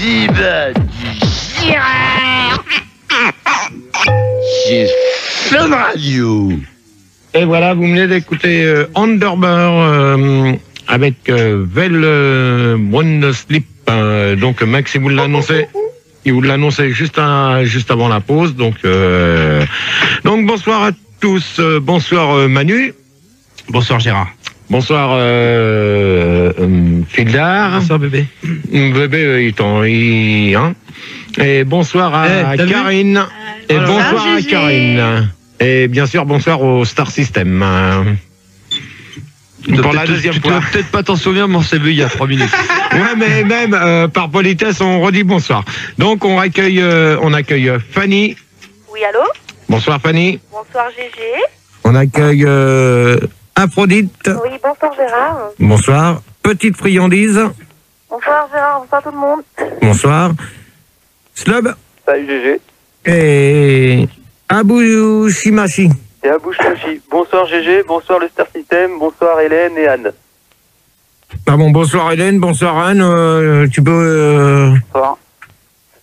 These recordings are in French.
Vive Gérard. C'est Fun Radio. Et voilà, vous venez d'écouter Underbar avec Vel One Slip. Donc Max, il vous l'a annoncé. Il vous l'a annoncé juste avant la pause. Donc bonsoir à tous. Bonsoir Manu. Bonsoir Gérard. Bonsoir Fildar. Bonsoir bébé. Bébé, hein. Et bonsoir à Karine. Et bonsoir à Karine. Et bien sûr, bonsoir au Star System. Pour la deuxième fois. Tu dois peut-être pas t'en souvenir, mais on s'est vu il y a 3 minutes. Ouais, mais même par politesse, on redit bonsoir. Donc, on accueille Fanny. Oui, allô? Bonsoir Fanny. Bonsoir Gégé. On accueille Aphrodite. Oui, bonsoir Gérard. Bonsoir. Petite friandise. Bonsoir Gérard, bonsoir tout le monde. Bonsoir. Slub. Salut GG. Et Abou Shimashi. Et Abou Shimashi. Bonsoir GG, bonsoir le Star System, bonsoir Hélène et Anne. Ah bon, bonsoir Hélène, bonsoir Anne. Tu peux... Bonsoir.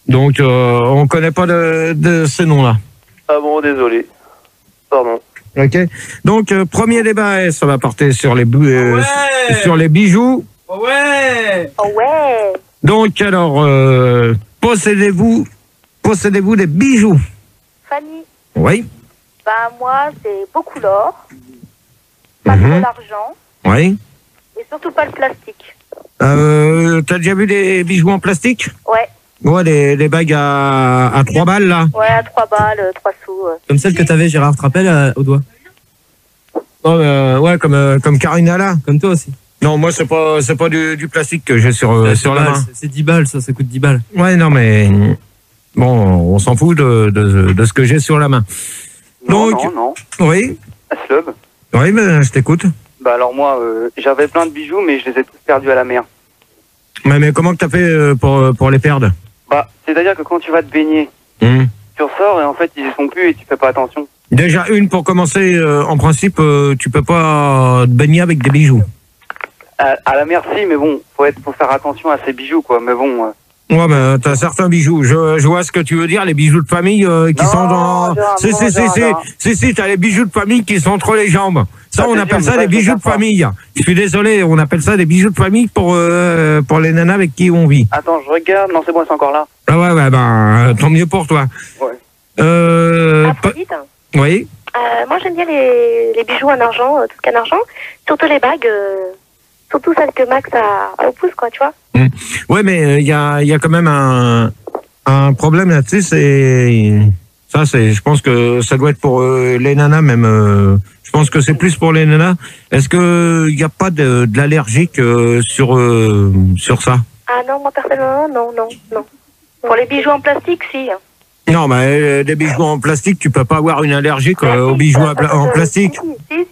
Donc, on connaît pas de ces noms-là. Ah bon, désolé. Pardon. Ok. Donc, premier débat, ça va porter sur les, sur les bijoux. Ouais. Oh ouais. Donc, alors, possédez-vous des bijoux? Fanny. Oui. Bah moi, c'est beaucoup l'or, pas trop l'argent, Oui. et surtout pas le plastique. T'as déjà vu des bijoux en plastique? Ouais. Ouais, les bagues à 3 balles, là. Ouais, à 3 balles, 3 sous. Comme celle que t'avais, Gérard, tu te rappelles, au doigt? Ouais, comme Karina, là. Comme toi aussi. Non, moi, c'est pas du plastique que j'ai sur la main. C'est 10 balles, ça coûte 10 balles. Ouais, non, mais... Bon, on s'en fout de ce que j'ai sur la main. Non, Donc, non. oui. Slub. Oui, ben, je t'écoute. Bah alors moi, j'avais plein de bijoux, mais je les ai tous perdus à la mer. Mais comment que t'as fait pour les perdre? Bah, c'est-à-dire que quand tu vas te baigner, tu ressors et en fait, ils y sont plus et tu fais pas attention. Déjà, pour commencer, en principe, tu peux pas te baigner avec des bijoux. À la mer, si, mais bon, faut faire attention à ces bijoux, quoi. Mais bon... Ouais, mais t'as certains bijoux. Je vois ce que tu veux dire, les bijoux de famille qui sont dans... Si, t'as les bijoux de famille qui sont entre les jambes. Ça, on appelle ça des bijoux de famille. Je suis désolé, on appelle ça des bijoux de famille pour les nanas avec qui on vit. Attends, je regarde. Non, c'est bon, c'est encore là. Ah ouais, ben, tant mieux pour toi. Ouais. Aphrodite. Oui. Moi, j'aime bien les bijoux en argent, tout ce qu'en argent, surtout les bagues, surtout celles que Max a au pouce, quoi, tu vois. Ouais, mais il y a quand même un problème là-dessus, je pense que ça doit être pour les nanas même. Je pense que c'est plus pour les nanas. Est-ce que il n'y a pas de l'allergique sur ça? Ah non, moi personnellement, non. Pour les bijoux en plastique, si. Non, mais des bijoux en plastique, tu peux pas avoir une allergie aux bijoux en plastique. Si,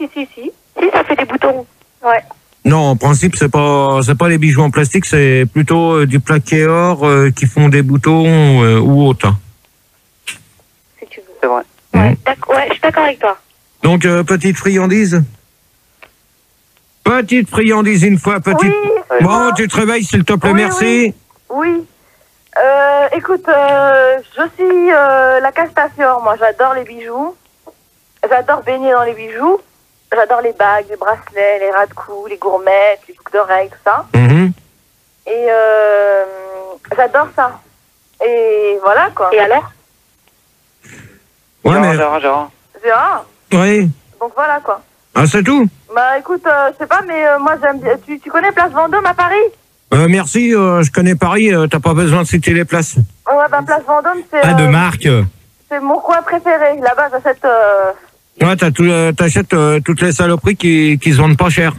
ça fait des boutons. Ouais. Non, en principe, c'est pas les bijoux en plastique, c'est plutôt du plaqué or qui font des boutons ou autre. Si tu veux. C'est vrai. Ouais, je suis d'accord avec toi. Donc, petite friandise. Petite friandise une fois, petite. Oui, bon, tu te réveilles, s'il te plaît, merci. Oui. Écoute, je suis la Castafiore, moi, j'adore les bijoux. J'adore baigner dans les bijoux. J'adore les bagues, les bracelets, les ras de cou, les gourmettes, les boucles d'oreilles, tout ça. Et j'adore ça. Et voilà, quoi. Et alors? Ouais, mais... Gérard. Gérard? Oui. Donc voilà, quoi. Ah, c'est tout? Bah écoute, je sais pas, mais moi j'aime bien... Tu connais Place Vendôme à Paris? Merci, je connais Paris, t'as pas besoin de citer les places. Ouais, bah Place Vendôme, c'est... Ah, de marque. C'est mon coin préféré. Là-bas, j'achète... Ouais, t'achètes toutes les saloperies qui se vendent pas cher.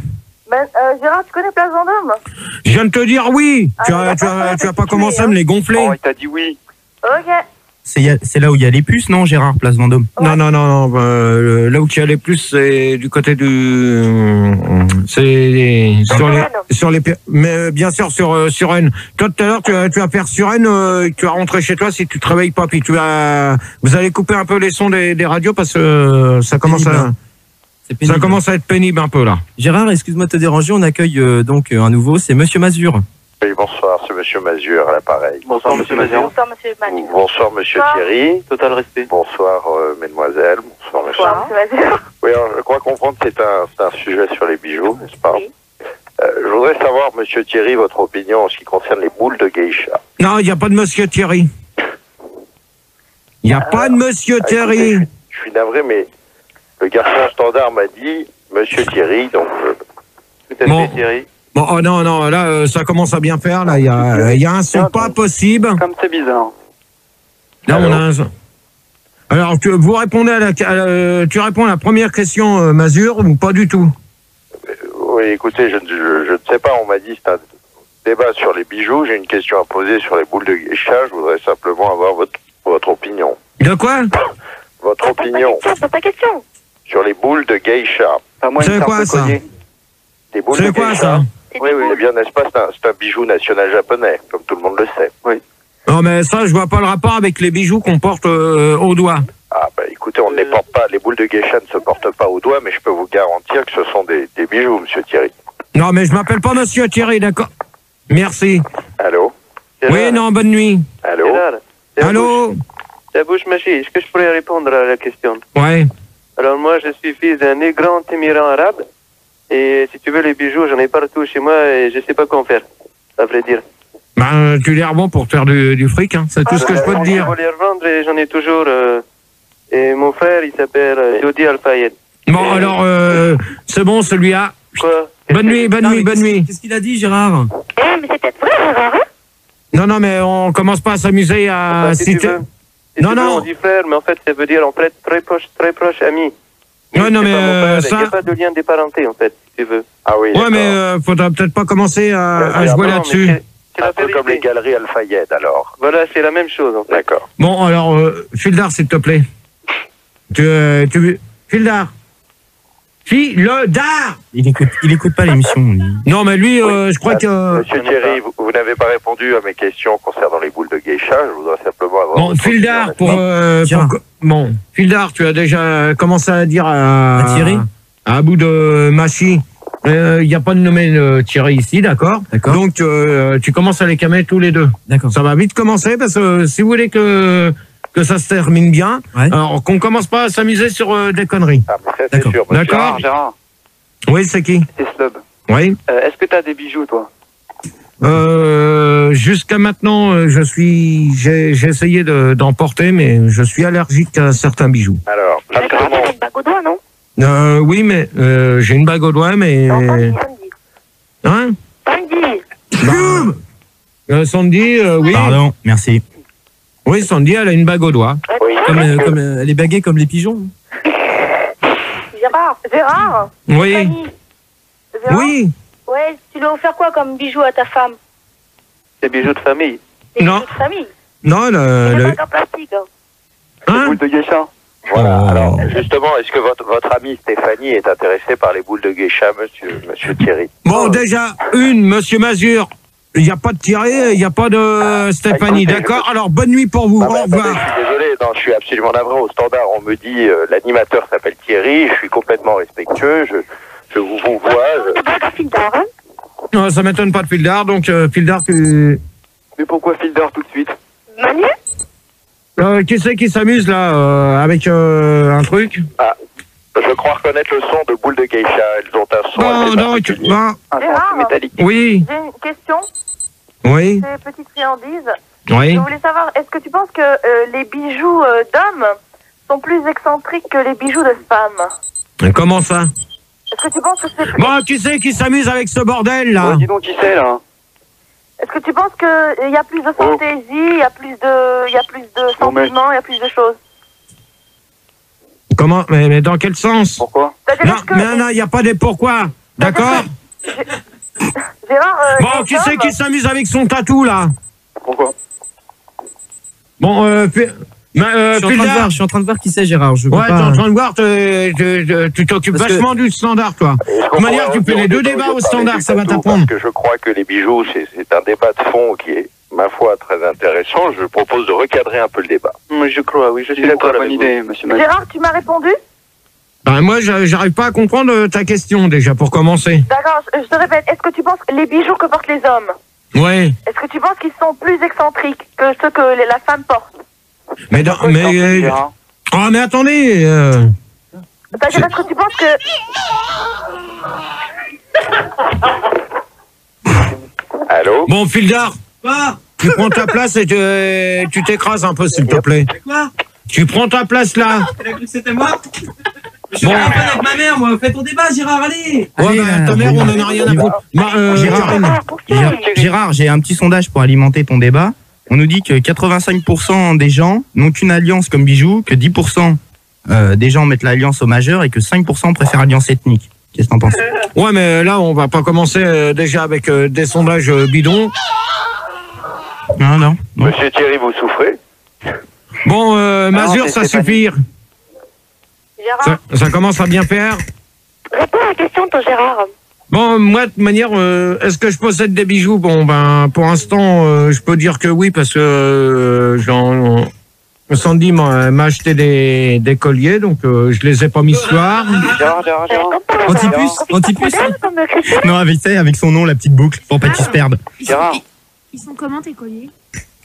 Ben, Gérard, tu connais Place Vendôme? Je viens de te dire oui. Tu vas pas commencer à me les gonfler. Oh, il t'a dit oui. Ok. C'est là où il y a les puces, non, Gérard, Place Vendôme? Ouais. Non. Là où tu y allais plus, c'est du côté du... C'est sur les... Mais bien sûr, sur Rennes. Toi, tout à l'heure, tu vas faire sur Rennes, tu vas rentrer chez toi si tu te réveilles pas. Puis vous allez couper un peu les sons des radios parce que ça commence Ça commence à être pénible un peu, là. Gérard, excuse-moi de te déranger, on accueille donc un nouveau, c'est Monsieur Mazur. Oui, bonsoir. bonsoir, c'est Monsieur Mazur à l'appareil. Bonsoir, Monsieur Mazur. Bonsoir, monsieur Manu. Bonsoir, Monsieur Bonsoir. Thierry. Total respect. Bonsoir, mesdemoiselles. Bonsoir, monsieur. Bonsoir, monsieur Mazur. Oui, alors, je crois comprendre que c'est un sujet sur les bijoux, n'est-ce pas? Oui. Je voudrais savoir, Monsieur Thierry, votre opinion en ce qui concerne les boules de geisha. Non, il n'y a pas de monsieur Thierry. Il n'y a pas de monsieur Thierry. Écoutez, je suis navré, mais le garçon standard m'a dit Monsieur Thierry, donc... Tout à Bon. fait, Thierry. Bon, oh non, non, là, ça commence à bien faire. Là, il y a un son pas possible. Comme c'est bizarre. Là, on a un... Alors, vous répondez tu réponds à la première question, Mazur, ou pas du tout? Oui, écoutez, je ne sais pas, on m'a dit c'est un débat sur les bijoux, j'ai une question à poser sur les boules de geisha, je voudrais simplement avoir votre opinion. De quoi? Votre opinion C'est ta question. sur les boules de geisha. C'est quoi ça? Les boules C'est de quoi geisha. ça? Oui, oui, eh bien, n'est-ce pas, c'est un bijou national japonais, comme tout le monde le sait. Oui. Non, mais ça, je vois pas le rapport avec les bijoux qu'on porte au doigt. Ah, bah écoutez, on ne les porte pas, les boules de geisha ne se portent pas au doigt, mais je peux vous garantir que ce sont des bijoux, monsieur Thierry. Non, mais je m'appelle pas monsieur Thierry, d'accord? Merci. Allô? Oui, non, bonne nuit. Allô? Allô? La bouche mâchée, est-ce que je pourrais répondre à la question? Ouais. Alors moi, je suis fils d'un grand émirat arabe. Et si tu veux, les bijoux, j'en ai partout chez moi et je sais pas quoi en faire, à vrai dire. Ben, tu l'air bon pour te faire du fric, hein. C'est tout ce que je peux te dire. Je vais les revendre et j'en ai toujours. Et mon frère, il s'appelle Jody Al-Fayed. Bon, alors, c'est bon, celui-là. Quoi? Bonne nuit, bonne Non, nuit, mais bonne nuit. Qu'est-ce qu'il a dit, Gérard? Mais c'est peut-être vrai, Gérard, hein? Non, non, mais on commence pas à s'amuser à Enfin, si tu citer... veux. Si Non, tu veux, non. on dit frère, mais en fait, ça veut dire en fait très proche ami. Ouais, non, C'est mais pas mon frère, ça... il n'y a pas de lien des parentés, en fait, si tu veux. Ah oui, Ouais, d'accord. mais faudra peut-être pas commencer à Ouais, jouer Non, là-dessus. mais c'est Un la peu comme les vérité. galeries Al-Fayed, alors. Voilà, c'est la même chose, en fait. D'accord. Bon, alors, Fildar, s'il te plaît. Fildar. Fildar. Il écoute pas l'émission. lui. Non, mais lui, je crois que... Monsieur Thierry, vous n'avez pas répondu à mes questions concernant les boules de geisha. Je voudrais simplement avoir... Bon, votre Fildar, opinion. bon, Fildar, tu as déjà commencé à dire à Thierry à bout de Machi. Il n'y a pas de nommé Thierry ici, d'accord? D'accord. Donc, tu commences à les calmer tous les deux. D'accord. Ça va vite commencer parce que si vous voulez que ça se termine bien, Ouais. alors qu'on commence pas à s'amuser sur des conneries. Ah, mais ça, c'est D'accord. sûr, monsieur. D'accord? Gérard, Oui, c'est qui? c'est Slob. Oui. Est-ce que tu as des bijoux, toi? Jusqu'à maintenant, j'ai essayé d'en porter, mais je suis allergique à certains bijoux. Alors, Tu as une bague au doigt, non? Oui, mais j'ai une bague au doigt, mais Non, samedi. hein? Samedi. Sandy, oui. Pardon, merci. Oui, Sandy, elle a une bague au doigt. oui. Comme elle est baguée comme les pigeons. Gérard. Oui. Fanny. Gérard. Oui. Ouais, tu lui as offert quoi comme bijou à ta femme? Des bijoux de famille. Des Non. bijoux de famille. Non, C'est des bagues en plastique. hein? de geisha. Voilà. Oh. Alors, justement, est-ce que votre amie Stéphanie est intéressée par les boules de geisha, monsieur Thierry? Bon, déjà, monsieur Mazur, il n'y a pas de Thierry, il n'y a pas de Stéphanie, écoutez, d'accord? Alors, bonne nuit pour vous, Ah, au bah, revoir. attendez, je suis désolé, non, je suis absolument navré. Au standard, on me dit l'animateur s'appelle Thierry, je suis complètement respectueux, je vous vois. Des bagues à Fildar, hein? Non, ça m'étonne pas de Fildar, donc Fildar, tu... Mais pourquoi Fildar tout de suite? Manu? Qui c'est qui s'amuse là avec un truc? Ah, je crois reconnaître le son de boules de geisha. Elles ont un son Non, assez non, particulier. non. Un Gérard. son métallique. Oui, J'ai une question. oui, C'est petite friandise. oui. Je voulais savoir, est-ce que tu penses que les bijoux d'hommes sont plus excentriques que les bijoux de femmes? Comment ça? Est-ce que tu penses que c'est... Bon, qui c'est qui s'amuse avec ce bordel là? Dis donc qui c'est là? Est-ce que tu penses qu'il y a plus de fantaisie, il y a plus de sentiments, il y a plus de choses? Comment? Mais dans quel sens? Pourquoi? C'est-à-dire, Non, est-ce que... mais non, il n'y a pas des pourquoi, d'accord? Gérard, Bon, les qui c'est hommes- qui s'amuse avec son tatou là? Pourquoi? Bon, Je suis en train de voir qui c'est, Gérard. Je peux Ouais, t'es pas... en train de voir, tu t'occupes Parce que- vachement du standard, toi. Est-ce qu'on De manière, pourrait tu fais les deux débats au parler standard, du ça va tatou, t'apprendre. Parce que je crois que les bijoux, c'est un débat de fond qui est, ma foi, très intéressant. Je propose de recadrer un peu le débat. Je crois, oui, je suis d'accord avec vous. Monsieur Gérard, tu m'as répondu? Ben, moi, j'arrive pas à comprendre ta question, déjà, pour commencer. D'accord, je te répète, est-ce que tu penses que les bijoux que portent les hommes, Ouais. Est-ce que tu penses qu'ils sont plus excentriques que ceux que la femme porte? Mais oh, mais attendez. C'est-à-dire, est-ce que tu penses que... Allô? Bon, Fildar. Quoi? Tu prends ta place et tu t'écrases un peu, s'il te plaît. Quoi? Tu prends ta place là. Elle a cru que c'était moi? Je suis pas avec ma mère, moi. Fais ton débat, Gérard, allez. Ouais, bah, ta mère, on en a rien à foutre. Gérard, j'ai un petit sondage pour alimenter ton débat. On nous dit que 85% des gens n'ont qu'une alliance comme bijou, que 10% des gens mettent l'alliance au majeur et que 5% préfèrent l'alliance ethnique. Qu'est-ce que t'en penses? Ouais, mais là, on va pas commencer déjà avec des sondages bidons. Non. Monsieur Thierry, vous souffrez? Bon, Mazur, ça suffit. Gérard, Ça commence à bien faire. réponds à la question, ton Gérard. Bon, moi, de toute manière, est-ce que je possède des bijoux? Bon, ben, pour l'instant, je peux dire que oui, parce que Sandy m'a acheté des colliers, donc je les ai pas mis ce soir. Gérard. Antipuce. Non, avec son nom, la petite boucle, pour pas qu'il se perde. Gérard. Ils sont comment tes colliers?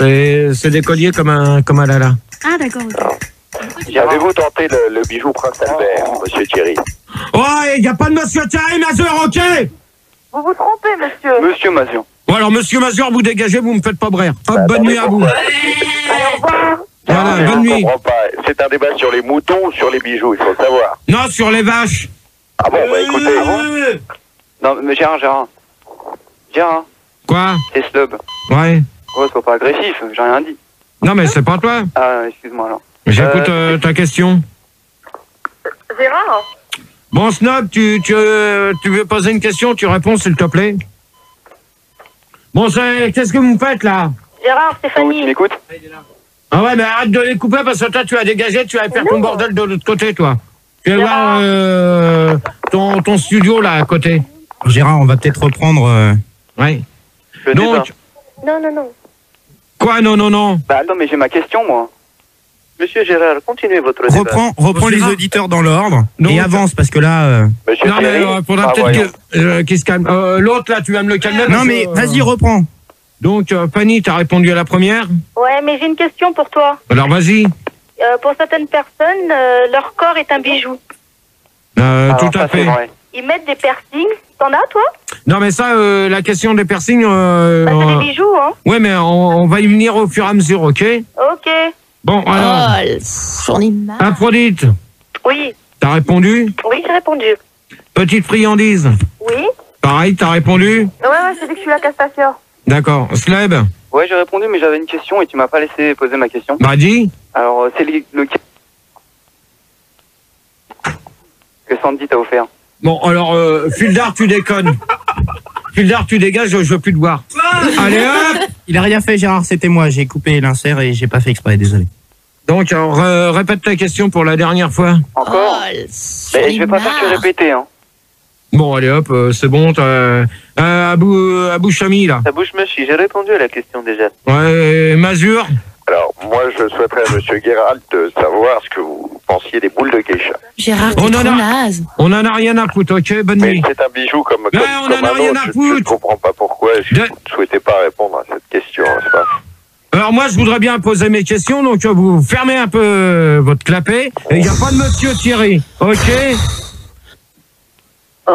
C'est des colliers comme un Lala. Ah d'accord, ok. Avez-vous tenté le bijou Prince Albert, monsieur Thierry? Oh, il n'y a pas de monsieur Thierry Mazur, ok? Vous vous trompez, monsieur. Monsieur Mazion. Bon, alors, monsieur Mazur, vous dégagez, vous me faites pas brère. Hop, bonne nuit à vous. Allez, au revoir. Voilà, Je bonne nuit. comprends pas. C'est un débat sur les moutons ou sur les bijoux, il faut le savoir. Non, sur les vaches. Ah bon, bah écoutez. Non, mais Gérard. Quoi? C'est Slub. Ouais. Oh, sois pas agressif, j'ai rien dit. Non, mais c'est pas toi. Ah, excuse-moi alors. J'écoute ta question. Gérard, Bon, Snob, tu veux poser une question? Tu réponds, s'il te plaît. Bon, qu'est-ce que vous me faites, là? Gérard, Oh, tu Stéphanie. m'écoutes? Ah ouais, mais arrête de les couper, parce que toi, tu as dégagé, tu vas faire ton bordel de l'autre côté, toi. Tu vas voir ton studio, là, à côté. Gérard, on va peut-être reprendre... Ouais. Le Donc, débat. Non. quoi, non? Bah attends, mais j'ai ma question, moi. Monsieur Gérard, continuez votre débat. Reprends les auditeurs dans l'ordre Non, et avance, parce que là... Monsieur Non, mais Thierry? faudra peut-être qu'il se calme. L'autre, là, tu vas me le calmer. Non, parce mais que, vas-y, reprends. Donc, Fanny, t'as répondu à la première. Ouais, mais j'ai une question pour toi. Alors, vas-y. Pour certaines personnes, leur corps est un bijou. Alors, Tout à ça, c'est fait. vrai. Ils mettent des piercings. T'en as, toi? Non, mais ça, la question des piercings... C'est des bijoux, hein. ouais, mais on va y venir au fur et à mesure, ok? Ok. Bon, alors, J'en ai marre. Aphrodite, Oui. t'as répondu? Oui, j'ai répondu. Petite friandise, Oui. pareil, t'as répondu? Ouais, c'est dit que je suis la Castafiore. D'accord. Sleb, Ouais, j'ai répondu, mais j'avais une question et tu m'as pas laissé poser ma question. bah dis. Alors, c'est le que Sandy t'a offert. Bon, alors, Fildar, tu déconnes. Fildar, tu dégages, je veux plus te voir. Allez, hop! Il a rien fait, Gérard, c'était moi. J'ai coupé l'insert et j'ai pas fait exprès, désolé. Donc, alors, répète ta question pour la dernière fois. Encore? Mais je vais pas faire que répéter, hein. Bon, allez, hop, c'est bon. Abou Chami, là. Ça bouge, monsieur, j'ai répondu à la question déjà. Ouais, Mazur. Alors, moi, je souhaiterais à monsieur Guérald de savoir ce que vous pensiez des boules de geisha. Gérard, On t'es en trop a- naze. On en a rien à foutre, ok? Bonne Mais nuit. c'est un bijou comme on en a un rien autre. à Je ne foutre. comprends pas pourquoi. Je ne souhaitais pas répondre à cette question, n'est-ce pas? Alors moi, je voudrais bien poser mes questions, donc vous fermez un peu votre clapet. Et il n'y a pas de monsieur Thierry, ok?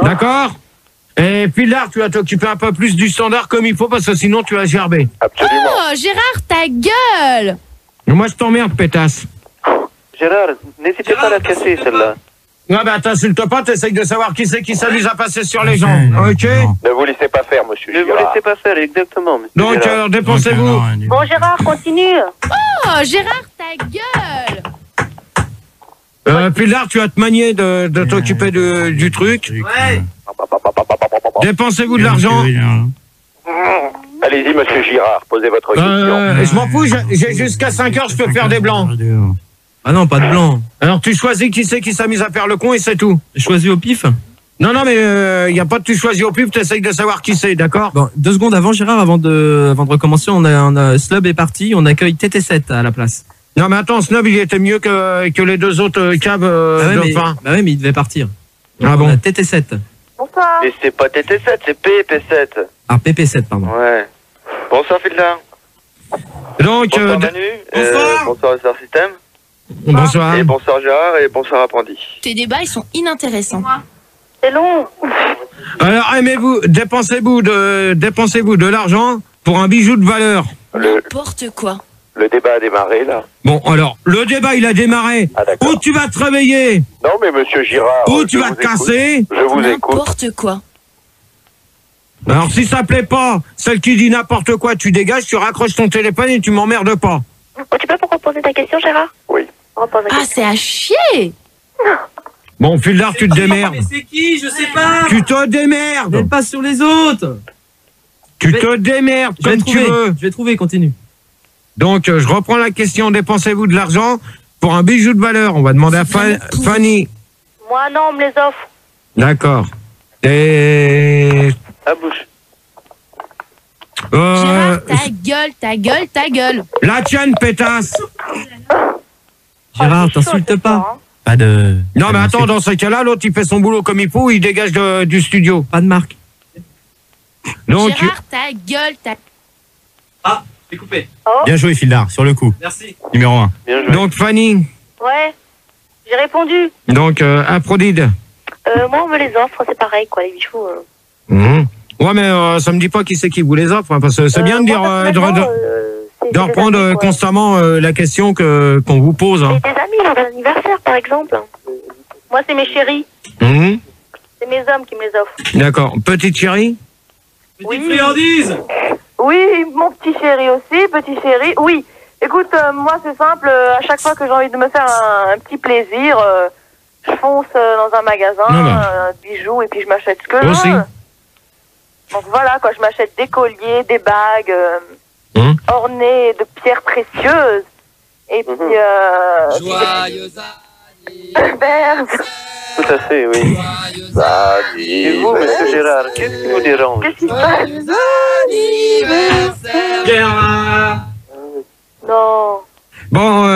D'accord? Et puis là, tu vas t'occuper un peu plus du standard comme il faut, parce que sinon tu vas gerber. Absolument. Oh, Gérard, ta gueule! Et moi, je t'emmerde, pétasse. Gérard, n'hésitez pas à la casser, celle-là. Ouais, bah t'insultes pas, t'essayes de savoir qui c'est qui s'amuse à passer sur les gens, ok? Ne vous laissez pas faire, monsieur Ne vous Girard. laissez pas faire, exactement, monsieur Donc, Gérard. dépensez-vous. Bon, Gérard, continue. Oh, Gérard, ta gueule! Puis là, tu vas te manier de t'occuper du truc. Ouais. Dépensez-vous de l'argent. Allez-y, monsieur Girard, posez votre question. Je m'en fous, j'ai jusqu'à 5 heures, je peux faire des blancs. Ah non, pas de blanc. Alors tu choisis qui c'est qui s'amuse à faire le con et c'est tout. Choisi au pif. Non, mais il n'y a pas de tu choisis au pif, t'essayes de savoir qui c'est, d'accord? Bon, 2 secondes avant, Gérard, avant de recommencer, on a Slub est parti, on accueille TT7 à la place. Non, mais attends, Snob, il était mieux que les deux autres caves de fin. Bah ouais, mais il devait partir. Ah bon? On a TT7. Bonsoir. Mais c'est pas TT7, c'est PP7. Ah, PP7, pardon. Ouais. Bonsoir Fildar. Donc, Bonsoir Manu. bonsoir. Bonsoir Star System. bonsoir. Et bonsoir Gérard et bonsoir Apprenti. Tes débats, ils sont inintéressants. C'est long. Alors, dépensez-vous de l'argent pour un bijou de valeur. N'importe quoi. Le débat a démarré, là. Bon, alors, le débat, il a démarré. Ah, d'accord. Où tu vas te réveiller? Non, mais monsieur Girard... Où je tu vas vous te écoute. casser? Je vous écoute. N'importe quoi. Alors, si ça plaît pas, celle qui dit n'importe quoi, tu dégages, tu raccroches ton téléphone et tu m'emmerdes pas. Oh, tu peux reposer ta question, Gérard? Oui. Repose la Ah, question. c'est à chier. Bon, Fildar, tu te démerdes. Mais c'est qui? Je sais pas. Tu te démerdes. N'aide pas sur les autres. Tu te démerdes Je vais comme tu trouver. veux. Je vais trouver, continue. Donc, je reprends la question. Dépensez-vous de l'argent pour un bijou de valeur? On va demander à Fanny. Moi, non, on me les offre. D'accord. Et... À bouche. Gérard, ta gueule, ta gueule, ta gueule. La tienne, pétasse. Gérard, c'est chaud, t'insulte c'est pas. ça, hein. Pas de. Non, mais attends, dans ce cas-là, l'autre, il fait son boulot comme il faut, il dégage du studio. Pas de marque. Donc, Gérard, ta gueule, ta... Ah, c'est coupé. Bien joué, Fildar, sur le coup. Merci. Numéro 1. Bien joué. donc Fanny. Ouais. J'ai répondu. Donc, Aphrodite. Moi, on me les offre, c'est pareil, quoi, les bijoux. Mhm. Ouais, mais ça me dit pas qui c'est qui vous les offre, hein, parce que c'est bien de dire, de reprendre constamment la question qu'on vous pose. Hein. C'est des amis, lors d'un anniversaire, par exemple. Moi, c'est mes chéris. Mhm. C'est mes hommes qui me les offrent. D'accord. Petite chérie. Petite friandise. Oui, mon petit chéri aussi, petit chéri. Oui. Écoute, moi, c'est simple. À chaque fois que j'ai envie de me faire un petit plaisir, je fonce dans un magasin, Non, bah. de bijoux, et puis je m'achète ce que je Aussi. veux. Donc voilà, quoi, je m'achète des colliers, des bagues ornées de pierres précieuses. Et puis, Joyeux Merde. Tout à fait, oui. Et vous, monsieur Gérard, qu'est-ce qui vous dérange? Qu'est-ce qui se passe? Gérard. Non. Bon,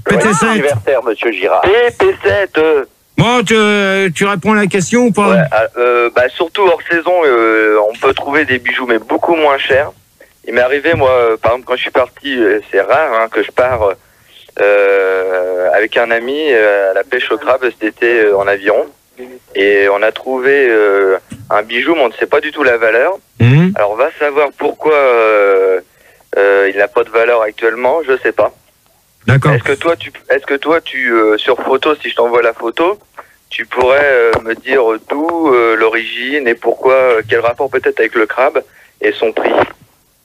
PT7. Anniversaire, monsieur Girard. PP7. Bon, tu réponds à la question ou pas? Ouais, bah, surtout hors saison, on peut trouver des bijoux, mais beaucoup moins chers. Il m'est arrivé, moi, par exemple, quand je suis parti, c'est rare hein, que je pars avec un ami à la pêche au crabe cet été en aviron. Et on a trouvé un bijou, mais on ne sait pas du tout la valeur. Mhm. Alors, on va savoir pourquoi il n'a pas de valeur actuellement, je sais pas. D'accord. Est-ce que toi, tu sur photo, si je t'envoie la photo, tu pourrais me dire d'où l'origine et pourquoi, quel rapport peut-être avec le crabe et son prix?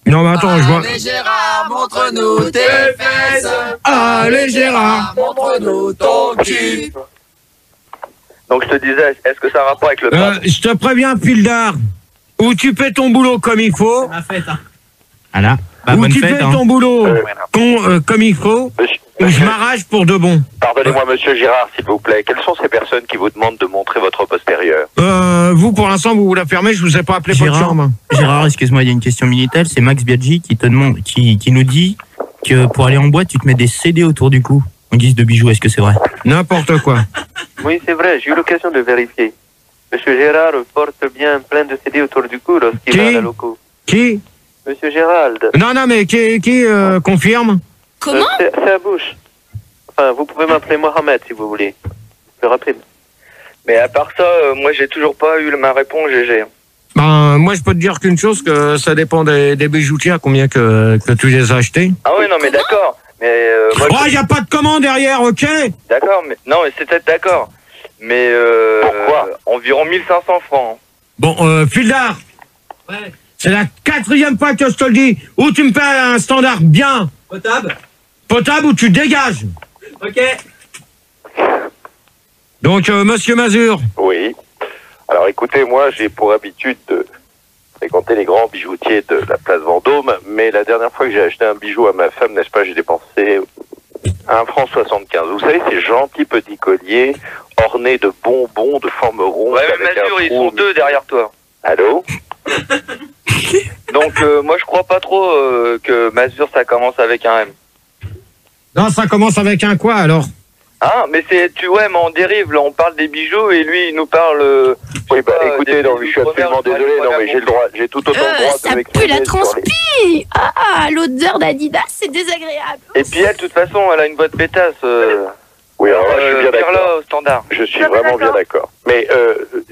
Non, mais attends, je vois. Allez Gérard, montre-nous tes fesses. Allez, Gérard. Montre-nous ton cul. Donc je te disais, est-ce que ça a un rapport avec le crabe? Je te préviens, Fildar. Ou tu fais ton boulot comme il faut, La fête, hein. Voilà. Bah, ou bonne tu fête. fais Hein. ton boulot comme il faut, ou je m'arrache pour de bon. Pardonnez-moi, monsieur Girard, s'il vous plaît. Quelles sont ces personnes qui vous demandent de montrer votre postérieur? Vous, pour l'instant, vous la fermez, je vous ai pas appelé pour de Gérard, chambre. Gérard, excuse-moi, il y a une question Minitel. C'est Max Biaggi qui te demande, qui nous dit que pour aller en boîte, tu te mets des CD autour du cou en guise de bijoux. Est-ce que c'est vrai? N'importe quoi. Oui, c'est vrai, j'ai eu l'occasion de vérifier. Monsieur Gérard porte bien plein de CD autour du cou lorsqu'il Qui va à la loco. Qui? Monsieur Gérald. Non, mais qui confirme? Comment? C'est à bouche. Enfin, vous pouvez m'appeler Mohamed si vous voulez. Plus rapide. Mais à part ça, moi j'ai toujours pas eu ma réponse GG. Ben, moi, je peux te dire qu'une chose, que ça dépend des bijoutiers, à combien que tu les as achetés. Ah oui, non mais d'accord. Mais moi, Oh, y a pas de commande derrière, ok? d'accord, mais non, mais c'est peut-être d'accord. Mais Pourquoi environ 1500 francs. Bon, Fildar. Ouais. C'est la 4e fois que je te le dis. Ou tu me fais un standard bien potable ou tu dégages. Ok. Donc, monsieur Mazur. Oui. Alors écoutez, moi j'ai pour habitude de fréquenter les grands bijoutiers de la place Vendôme, mais la dernière fois que j'ai acheté un bijou à ma femme, n'est-ce pas, j'ai dépensé 1,75 franc. Vous savez, ces gentils petits colliers ornés de bonbons de forme ronde. Ouais, mais avec Mazur, un ils trou au sont deux milieu. derrière toi. Allô? Donc moi je crois pas trop que Mazur ça commence avec un M. Non, ça commence avec un quoi alors? Hein, mais mais on dérive, là, on parle des bijoux et lui, il nous parle... oui, bah écoutez, non, je suis absolument désolé, non, mais j'ai tout autant le droit Ça de pue m'exprimer. la transpi. Ah, l'odeur d'Adidas, c'est désagréable. Et puis elle, de toute façon, elle a une boîte pétasse. Oui, alors là, je suis bien d'accord. Là, au standard. Je suis vraiment bien d'accord. Mais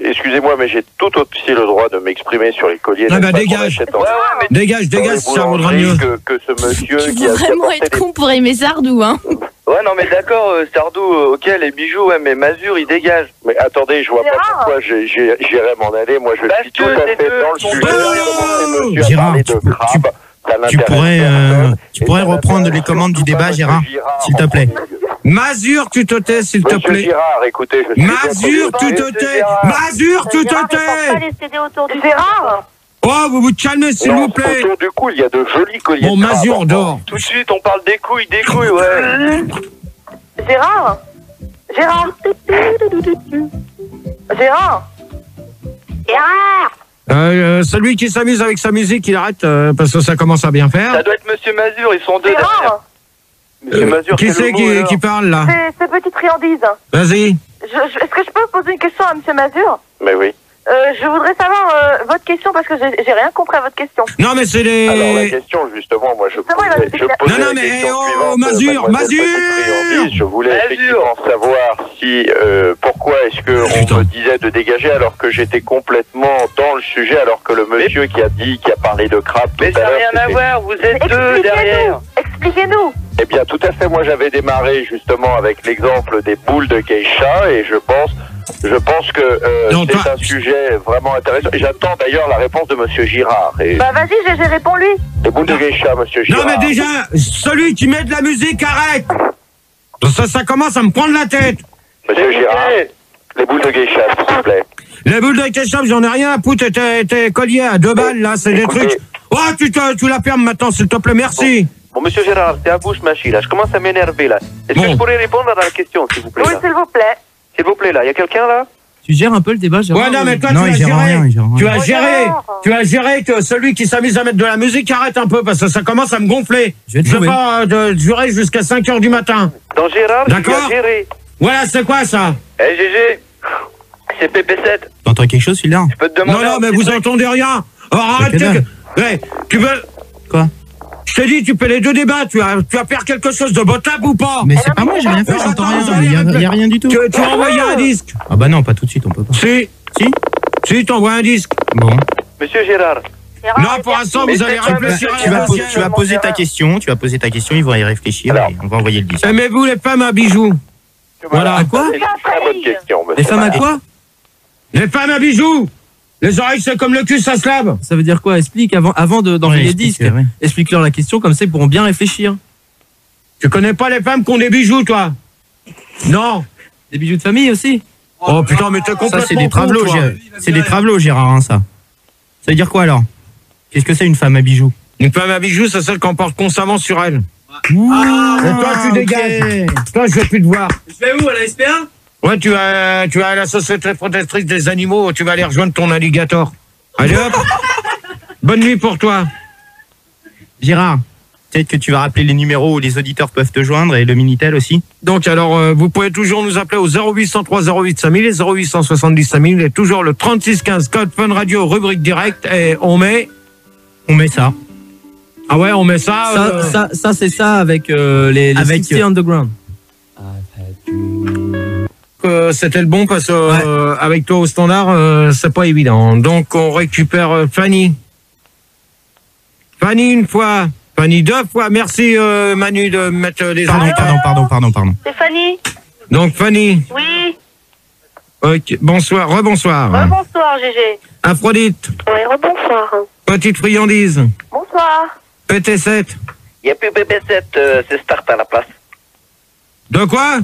excusez-moi, mais j'ai tout aussi le droit de m'exprimer sur les colliers. Ah bah dégage, dégage, ça vaudra mieux. Que ce monsieur Tu qui veux a vraiment apporté être con pour aimer Sardou, hein. Ouais, non, mais d'accord, Sardou, ok, les bijoux, ouais, mais Mazur, il dégage. Mais attendez, je vois pas pourquoi j'irais m'en aller. Moi, je suis tout à fait dans le sujet. Monsieur a parlé de crabe. Tu pourrais reprendre les commandes du débat, Gérard, s'il te plaît. Mazur, tu te tais, s'il te plaît. Monsieur Girard, écoutez, je suis Mazur, tu te tais. Mazur, tu te tais. Gérard. Oh, vous vous calmez, s'il vous plaît. Autour du cou, il y a de jolis colliers. Bon, Mazur, dehors. Tout de suite, on parle des couilles, ouais. Gérard. Celui qui s'amuse avec sa musique, il arrête, parce que ça commence à bien faire. Ça doit être Monsieur Mazur, ils sont deux derrière. Monsieur Mazur, qui c'est qui parle, là? C'est Petite Friandise. Vas-y. Est-ce que je peux poser une question à Monsieur Mazur? Mais oui. Je voudrais savoir votre question parce que j'ai rien compris à votre question. Non, mais c'est les... Alors, la question, justement, moi, je posais la question Mazur. Je voulais effectivement savoir si, pourquoi est-ce qu'on me disait de dégager alors que j'étais complètement dans le sujet, alors que le monsieur qui a parlé de crabe tout à l'heure... Mais ça n'a rien à voir, vous êtes deux derrière. Expliquez-nous. Eh bien, tout à fait, moi, j'avais démarré justement avec l'exemple des boules de geisha et je pense que c'est un sujet vraiment intéressant. J'attends d'ailleurs la réponse de Monsieur Girard. Bah vas-y, j'ai répondu. Les boules de geisha, Monsieur Girard. Non mais déjà, celui qui met de la musique, arrête. Ça commence à me prendre la tête. Monsieur Girard, les boules de geisha, s'il vous plaît. Les boules de geisha, j'en ai rien à foutre. T'es collier à 2 balles, là, c'est des trucs... Oh, tu la perds maintenant, s'il te plaît, merci. Bon, Monsieur Gérard, c'est à bouche mâchée, là. Je commence à m'énerver, là. Est-ce que je pourrais répondre à la question, s'il vous plaît? Oui, s'il vous plaît. S'il vous plaît, là. Il y a quelqu'un, là? Tu gères un peu le débat, Gérard? Ouais, non, mais toi, tu as géré que celui qui s'amuse à mettre de la musique arrête un peu, parce que ça commence à me gonfler. Je vais pas durer jusqu'à 5h du matin. Dans Gérard, d'accord? Géré. Voilà, c'est quoi, ça? Eh, GG, c'est PP7. T'entends quelque chose, celui-là? Je peux te demander... Non, mais vous entendez rien. Oh, arrête, tu veux... Quoi? Je t'ai dit, tu peux les deux débats, tu vas faire quelque chose de botable ou pas? Mais c'est pas moi, j'ai rien fait, j'entends rien, il y a rien du tout. Tu as envoyé un disque? Ah bah non, pas tout de suite, on peut pas. Si, t'envoies un disque. Bon. Monsieur Gérard. Non, pour l'instant, vous allez réfléchir à la tu vas poser ta question, ils vont y réfléchir et on va envoyer le disque. Aimez-vous les femmes à bijoux? Voilà. À quoi? C'est une très bonne question, monsieur. Les femmes à quoi? Les femmes à bijoux! Les oreilles, c'est comme le cul, ça se lave. Ça veut dire quoi? Explique avant d'envoyer les disques. Ouais. Explique-leur la question, comme ça ils pourront bien réfléchir. Tu connais pas les femmes qui ont des bijoux, toi? Non. Des bijoux de famille aussi? Oh putain, mais t'es complètement... Ça, c'est des travelots, c'est des travelots, Gérard, hein, ça. Ça veut dire quoi, alors? Qu'est-ce que c'est, une femme à bijoux? Une femme à bijoux, c'est celle qu'on porte constamment sur elle. Et toi, tu dégages. Toi, je vais plus te voir. Je vais où, à la SPA? Ouais, tu vas à la Société protectrice des animaux, tu vas aller rejoindre ton alligator. Allez hop. Bonne nuit pour toi. Gérard, peut-être que tu vas rappeler les numéros où les auditeurs peuvent te joindre et le Minitel aussi. Donc alors, vous pouvez toujours nous appeler au 0803 08 5000 et 0870 5000 et toujours le 3615 code Fun Radio rubrique direct et on met ça. Ah ouais, on met ça. Ça c'est ça avec les 60 Underground. C'était le bon parce que avec toi au standard, c'est pas évident. Donc on récupère Fanny. Fanny une fois, Fanny 2 fois. Merci Manu de mettre les Pardon. C'est Fanny. Donc Fanny. Oui. Ok, bonsoir, rebonsoir. Rebonsoir, GG. Aphrodite. Oui, rebonsoir. Petite friandise. Bonsoir. PT7. Il n'y a plus PP7, c'est Start à la place. De quoi?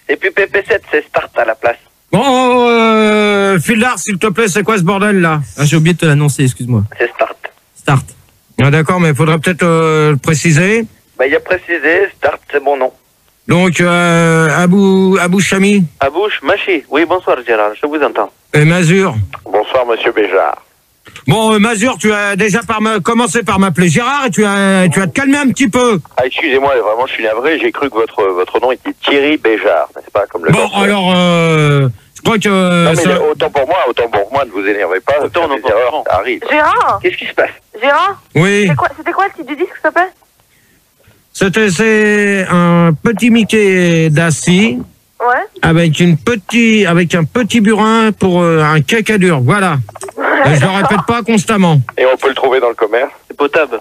C'est plus PP7, c'est Start à la place. Bon, Fildar, s'il te plaît, c'est quoi ce bordel là? Ah, j'ai oublié de te l'annoncer, excuse-moi. C'est Start. Start. Ah d'accord, mais il faudrait peut-être le préciser. Bah, il y a précisé, Start, c'est mon nom. Donc, Abou Chami. À bouche, Machi. Oui, bonsoir Gérard, je vous entends. Et Mazur. Bonsoir, monsieur Béjart. Bon, Mazur, tu as déjà commencé par m'appeler Gérard et tu vas te calmer un petit peu. Ah, excusez-moi, vraiment, je suis navré. J'ai cru que votre nom était Thierry Béjart, n'est-ce pas, comme le. Bon, alors, je crois que. Non, mais autant pour moi, ne vous énervez pas. Autant les erreurs, ça arrive. Gérard, Qu'est-ce qui se passe? Gérard, Oui. c'était quoi le titre du disque, s'il te plaît? C'est un petit Mickey d'assis. Ouais. Avec un petit burin pour un cacadur, voilà. Et je le répète pas constamment. Et on peut le trouver dans le commerce. C'est potable.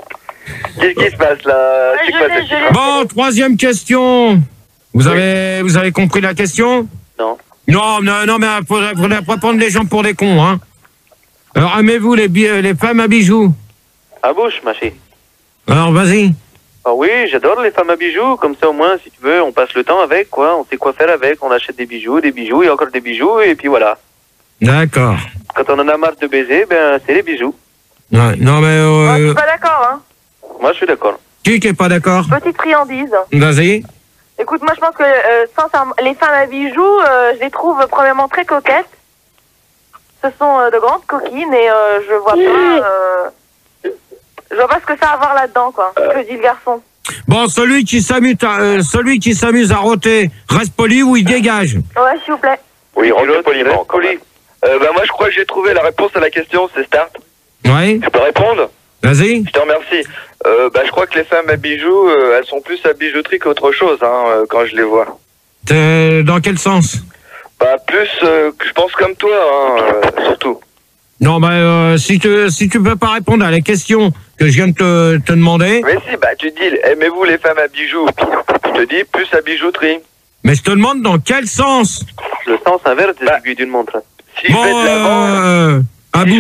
Qu'est-ce qui se passe là? C'est quoi cette histoire? Bon, troisième question. Vous avez compris la question? Non. Non, mais faudrait pas prendre les gens pour des cons, hein. Alors, aimez-vous les femmes à bijoux? À bouche, ma chérie. Alors, vas-y. Ah oui, j'adore les femmes à bijoux. Comme ça, au moins, si tu veux, on passe le temps avec, quoi. On sait quoi faire avec. On achète des bijoux et encore des bijoux, et puis voilà. D'accord. Quand on en a marre de baiser, ben, c'est les bijoux. Ouais, non, mais... Je suis pas d'accord, hein. Moi, je suis d'accord. Qui est pas d'accord? Petite friandise. Vas-y. Écoute, moi je pense que sincèrement, les femmes à bijoux, je les trouve premièrement très coquettes. Ce sont de grandes coquines et je vois pas ce que ça a à voir là-dedans, quoi. Que dit le garçon. Bon, celui qui s'amuse à rôter, reste poli ou il dégage? Ouais, s'il vous plaît. Oui, rentre poliment. Poli. Bah moi je crois que j'ai trouvé la réponse à la question, c'est Start. Ouais. Tu peux répondre? Vas-y. Je te remercie. Bah je crois que les femmes à bijoux, elles sont plus à bijouterie qu'autre chose, hein, quand je les vois. Dans quel sens? Bah plus, je pense comme toi, hein, surtout. Non, bah si tu peux pas répondre à la question que je viens de te demander. Mais si, bah tu dis, aimez-vous les femmes à bijoux? Puis je te dis plus à bijouterie. Mais je te demande dans quel sens? Le sens inverse des aiguilles d'une montre. Si bon, je vais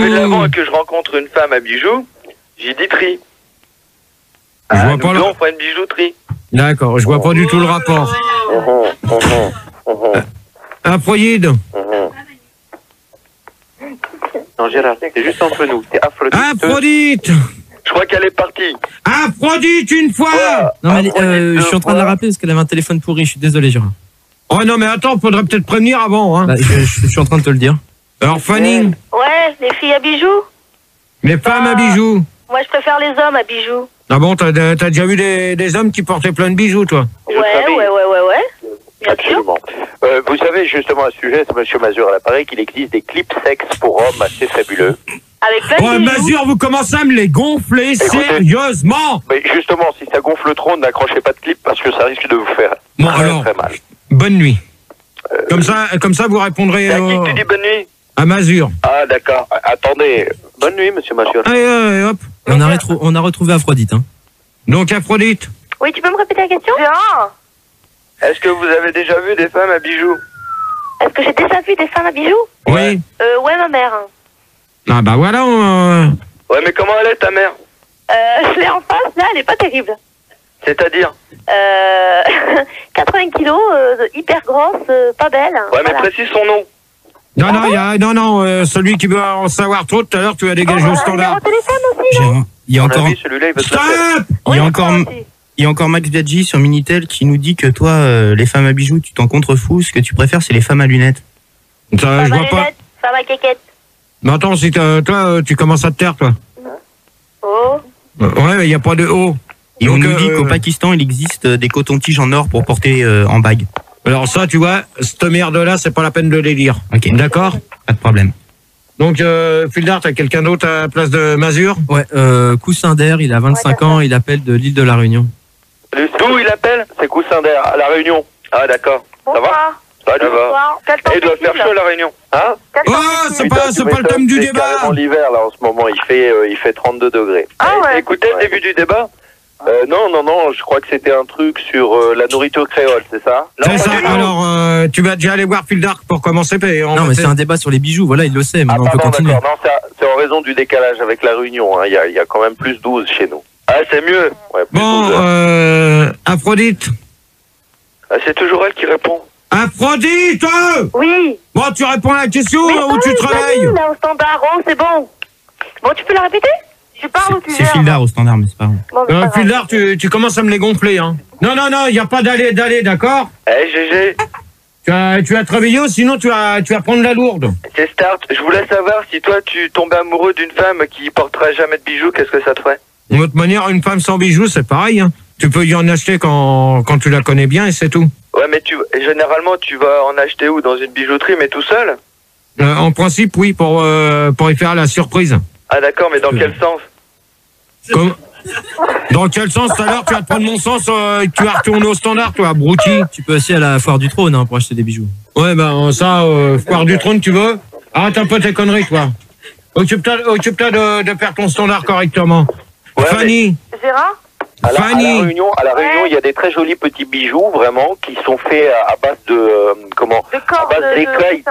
de l'avant et que je rencontre une femme à bijoux, j'y dis tri. Je vois pas on fera une bijouterie. D'accord, je vois pas du tout le rapport. Aphrodite. Non, Gérard, c'est juste entre nous. C'est Aphrodite. Je crois qu'elle est partie. Aphrodite, une fois. Non, mais je suis en train de la rappeler parce qu'elle avait un téléphone pourri. Je suis désolé, Gérard. Oh non, mais attends, faudrait peut-être prévenir avant, hein. Bah, je suis en train de te le dire. Alors, Fanny. Ouais, les filles à bijoux. Les femmes à bijoux. Moi, je préfère les hommes à bijoux. Ah bon, t'as déjà vu des hommes qui portaient plein de bijoux, toi? Ouais. Bien Absolument. Vous savez, justement, à ce sujet, c'est M. Mazur à l'appareil, qu'il existe des clips sexes pour hommes assez fabuleux. Avec plein de bijoux. Mazur, vous commencez à me les gonfler. Écoutez, sérieusement. Mais justement, si ça gonfle trop, n'accrochez pas de clip parce que ça risque de vous faire très mal. Bonne nuit. Comme ça, vous répondrez. À qui tu dis bonne nuit? À Mazur. Ah, d'accord. Attendez. Bonne nuit, monsieur Mazur. Allez, hop. On a retrouvé Aphrodite, hein. Donc, Aphrodite. Oui, tu peux me répéter la question? Gérard. Est-ce que vous avez déjà vu des femmes à bijoux? Est-ce que j'ai déjà vu des femmes à bijoux? Oui. Ouais, ma mère. Ah bah voilà. Ouais, mais comment elle est, ta mère? Je l'ai en face, là, elle est pas terrible. C'est-à-dire? 80 kilos, hyper grosse, pas belle. Ouais, mais précise son nom. Non, celui qui veut en savoir trop, tout à l'heure, tu as dégagé au standard. Au téléphone aussi, non? Il y a encore... celui-là, il veut Stop. Il y a encore Max Biaggi sur Minitel qui nous dit que toi, les femmes à bijoux, tu t'en contrefous. Ce que tu préfères, c'est les femmes à lunettes. Je vois pas. Femme à quéquette. Mais attends, si toi, tu commences à te taire, toi. Oh. Ouais, il n'y a pas de haut. Et on nous dit qu'au Pakistan, il existe des cotons-tiges en or pour porter en bague. Alors ça, tu vois, cette merde-là, c'est pas la peine de les lire. Ok. D'accord? Pas de problème. Donc, Fildar, t'as quelqu'un d'autre à la place de Mazur? Ouais, Coussin d'air, il a 25 ans, il appelle de l'île de la Réunion. D'où il appelle? C'est Coussin d'air, à La Réunion. Ah, d'accord. Ça va? Ça va. Il doit faire chaud, La Réunion. Hein? Oh, c'est pas le thème du débat. C'est carrément l'hiver, là, en ce moment. Il fait 32 degrés. Ah ouais. Écoutez le début du débat. Non, je crois que c'était un truc sur la nourriture créole, c'est ça? C'est ça, alors tu vas déjà aller voir Fildar pour commencer. Non, mais c'est un débat sur les bijoux, voilà, il le sait, maintenant on peut continuer. Non, c'est en raison du décalage avec la Réunion, hein. Il y a quand même plus 12 chez nous. Ah, c'est mieux. Ouais, bon, Aphrodite. Ah, c'est toujours elle qui répond. Aphrodite! Oui. Bon, tu réponds à la question ou tu te réveilles? Là, au standard, c'est bon. Bon, tu peux la répéter? Tu parles ou tu C'est Fildar au standard, mais c'est pas grave. Fildar, tu commences à me les gonfler, hein. Non, il n'y a pas d'aller, d'accord? GG. Tu vas te réveiller ou sinon tu vas prendre la lourde. C'est Start. Je voulais savoir si toi tu tombais amoureux d'une femme qui porterait jamais de bijoux, qu'est-ce que ça te ferait? De toute manière, une femme sans bijoux, c'est pareil. Hein. Tu peux y en acheter quand tu la connais bien et c'est tout. Ouais, mais généralement tu vas en acheter où? Dans une bijouterie, mais tout seul? En principe, oui, pour y faire la surprise. Ah d'accord, mais dans quel sens? Dans quel sens? Tout à l'heure, tu vas te prendre mon sens, tu vas retourner au standard, toi, abruti. Tu peux aussi à la foire du trône pour acheter des bijoux. Ouais, ben ça, foire du trône, tu veux? Arrête un peu tes conneries, toi. Occupe-toi de faire ton standard correctement. Ouais, Fanny. Gérard? À la Réunion, il y a des très jolis petits bijoux, vraiment, qui sont faits à base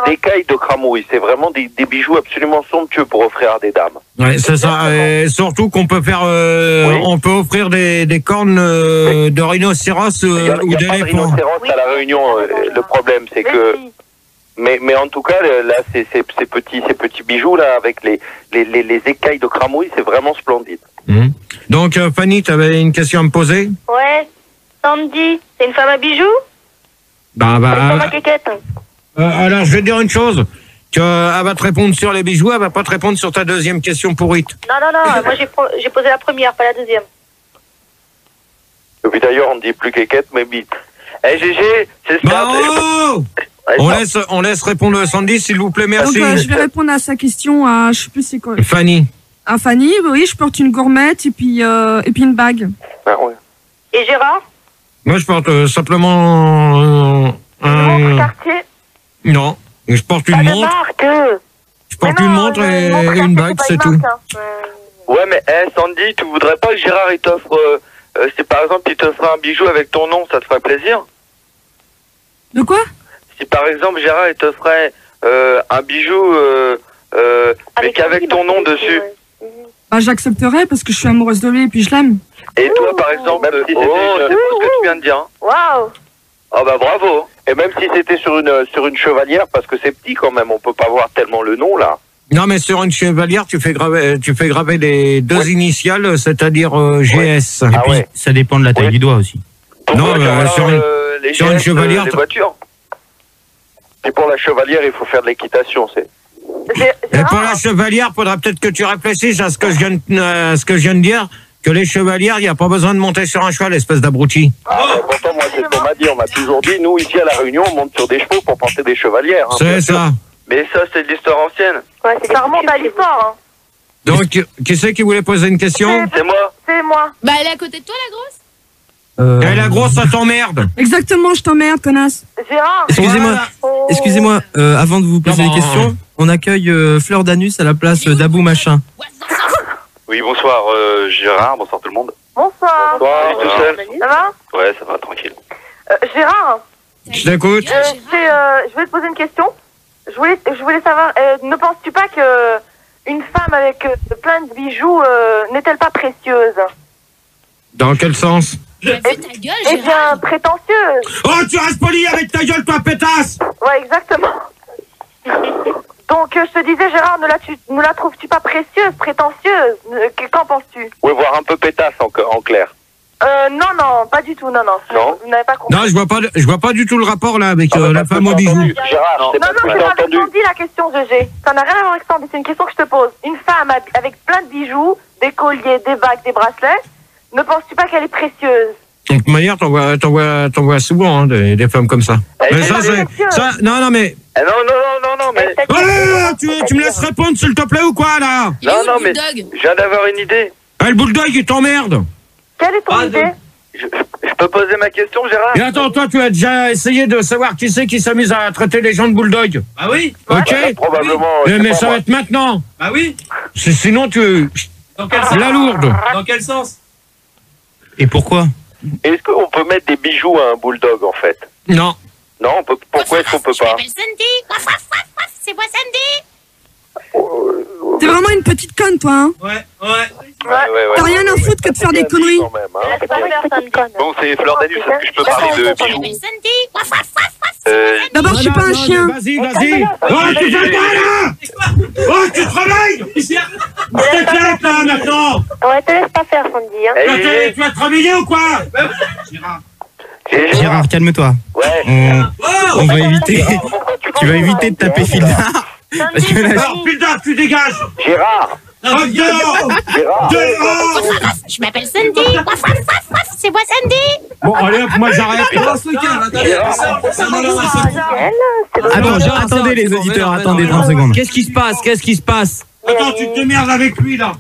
d'écailles de cramouille. C'est vraiment des bijoux absolument somptueux pour offrir à des dames. Ouais, c'est ça. Et surtout qu'on peut faire, on peut offrir des cornes de rhinocéros ou d'éléphant. Il n'y a pas de rhinocéros à la Réunion. Le problème, c'est que... Mais en tout cas, là, ces petits bijoux là avec les écailles de cramouille, c'est vraiment splendide. Mmh. Donc Fanny, tu avais une question à me poser? Ouais. Sandy, c'est une femme à bijoux? C'est une femme à quéquette. Alors, je vais te dire une chose. Elle va te répondre sur les bijoux, elle va pas te répondre sur ta deuxième question pourrite. Non, moi j'ai posé la première, pas la deuxième. Et puis d'ailleurs, on ne dit plus quéquette, mais bite. GG, c'est ça. On laisse répondre Sandy, s'il vous plaît, merci. Donc, je vais répondre à sa question à, je sais plus c'est quoi. Fanny. À Fanny, oui, je porte une gourmette et puis une bague. Ah ouais. Et Gérard? Moi, je porte simplement Montre Cartier? Non, je porte une montre. Je porte une montre et une bague, c'est tout. Ouais, mais Sandy, tu voudrais pas que Gérard il t'offre, si par exemple il t'offre un bijou avec ton nom, ça te ferait plaisir? De quoi? Si par exemple Gérard il t'offrait un bijou mais qu'avec ton nom dessus. Bah, j'accepterais parce que je suis amoureuse de lui et puis je l'aime. Et toi par exemple, si c'était c'est beau ce que tu viens de dire. Hein. Waouh! Ah bah bravo. Et même si c'était sur une chevalière, parce que c'est petit quand même, on peut pas voir tellement le nom là. Non, mais sur une chevalière, tu fais graver les deux initiales, c'est-à-dire GS. Et puis, ça dépend de la taille du doigt aussi. Non, sur une chevalière. Les voitures. Et pour la chevalière, il faut faire de l'équitation, c'est. Et pour la chevalière, faudra peut-être que tu réfléchisses à ce que je viens de dire, que les chevalières, il n'y a pas besoin de monter sur un cheval, espèce d'abruti. Pourtant, moi, c'est ce qu'on m'a dit. On m'a toujours dit, nous, ici à La Réunion, on monte sur des chevaux pour porter des chevalières. Hein, c'est ça. Mais ça, c'est de l'histoire ancienne. Ouais, ça remonte à l'histoire. Hein. Donc, qui c'est qui voulait poser une question? C'est moi. C'est moi. Bah, elle est à côté de toi, la grosse? Et la grosse, ça t'emmerde. Exactement, je t'emmerde, connasse. Gérard. Excusez-moi, avant de vous poser des questions, on accueille Fleur d'Anus à la place d'Abou Machin. Oui, bonsoir Gérard, bonsoir tout le monde. Bonsoir. Bonsoir, tout seul. Ça va? Ouais, ça va, tranquille. Gérard. Je t'écoute. Je voulais te poser une question. Je voulais savoir, ne penses-tu pas que une femme avec plein de bijoux n'est-elle pas précieuse? Dans quel sens? Ta gueule, Eh bien, prétentieuse. Oh, tu restes poli avec ta gueule, toi, pétasse! Ouais, exactement. Donc, je te disais, Gérard, ne la trouves-tu pas précieuse, prétentieuse? Qu'en penses-tu? Oui, voir un peu pétasse en clair. Non, pas du tout, non. Vous n'avez pas compris. Non, je vois pas du tout le rapport là avec la femme au bijou. Gérard, Non, c'est pas entendu la question, GG. Ça n'a rien à voir avec ça, mais c'est une question que je te pose. Une femme avec plein de bijoux, des colliers, des bagues, des bracelets, ne penses-tu pas qu'elle est précieuse? De toute manière, t'en vois souvent, hein, des femmes comme ça. Mais ça, non, mais... Non, mais... Tu me laisses répondre, s'il te plaît, ou quoi, là? Non, mais je viens d'avoir une idée. Le bulldog, il t'emmerde. Quelle est ton idée? Je peux poser ma question, Gérard? Et attends, toi, tu as déjà essayé de savoir qui c'est qui s'amuse à traiter les gens de bulldog? Ah oui? Ok. Ouais, probablement. Mais ça va être maintenant. Ah oui? Sinon, Dans quel sens? La lourde. Dans quel sens? Et pourquoi? Est-ce qu'on peut mettre des bijoux à un bulldog, en fait? Non. Non, pourquoi est-ce qu'on peut pas? Je m'appelle Sandy. C'est moi, Sandy. T'es vraiment une petite conne, toi, hein? Ouais. T'as rien à foutre que de faire des conneries. Quand même, hein. C'est pas une petite conne. Bon, c'est Fleur d'Anus, est-ce que je peux parler de Je bijoux? m'appelle Sandy. D'abord, je suis pas un chien. Vas-y. Oh, tu fais pas, là! Oh, tu te réveilles! T'éclates, là, maintenant! Ouais, te laisse pas faire, Sandy. Hein. Tu vas te réveiller ou quoi? Gérard, calme-toi. Ouais. On va éviter. Tu vas éviter de taper Fildar. Parce que là, Alors, Fildar, tu dégages. Gérard. Gérard. Je m'appelle Sandy. C'est moi Sandy. Bon, allez hop, moi j'arrête. Attendez les auditeurs, attendez 30 secondes. Qu'est-ce qui se passe? Qu'est-ce qui se passe? Attends, tu te démerdes avec lui, là.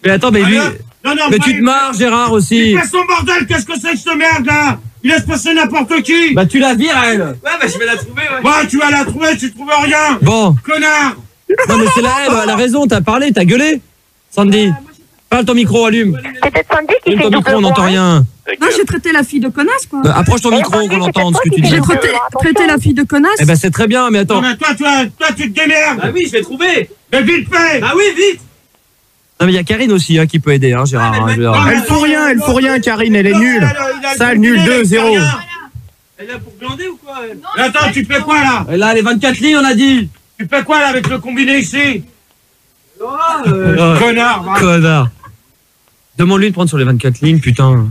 Mais attends, mais lui. Non, Mais tu te marres, Gérard aussi. Mais son bordel, qu'est-ce que c'est que cette merde, là? Il laisse passer n'importe qui. Bah, tu la vires, elle. Ouais, bah je vais la trouver, ouais. Ouais, tu vas la trouver, tu trouves rien. Bon. Connard. Non, mais c'est la elle a raison, t'as parlé, t'as gueulé. Sandy. Parle ton micro, allume. C'est peut-être Sandy qui Allume fait ton micro, on n'entend rien. Non, j'ai traité la fille de connasse, quoi. Approche ton micro, qu'on entende ce que tu dis. J'ai traité la fille de connasse. Eh ben, c'est très bien, mais attends. Non, mais toi, tu te démerdes. Bah oui, je vais trouver. Mais vite fait. Bah oui, vite. Non, mais il y a Karine aussi, qui peut aider, Gérard. Ah, mais je veux dire. Elle fout rien, Karine, elle est nulle. Ça, nul 2-0. Elle est là pour glander ou quoi elle? Mais attends, tu fais quoi, là? Et là, les 24 lignes, on a dit. Tu fais quoi, là, avec le combiné ici? Connard. Connard. Connard. Demande-lui de prendre sur les 24 lignes, putain.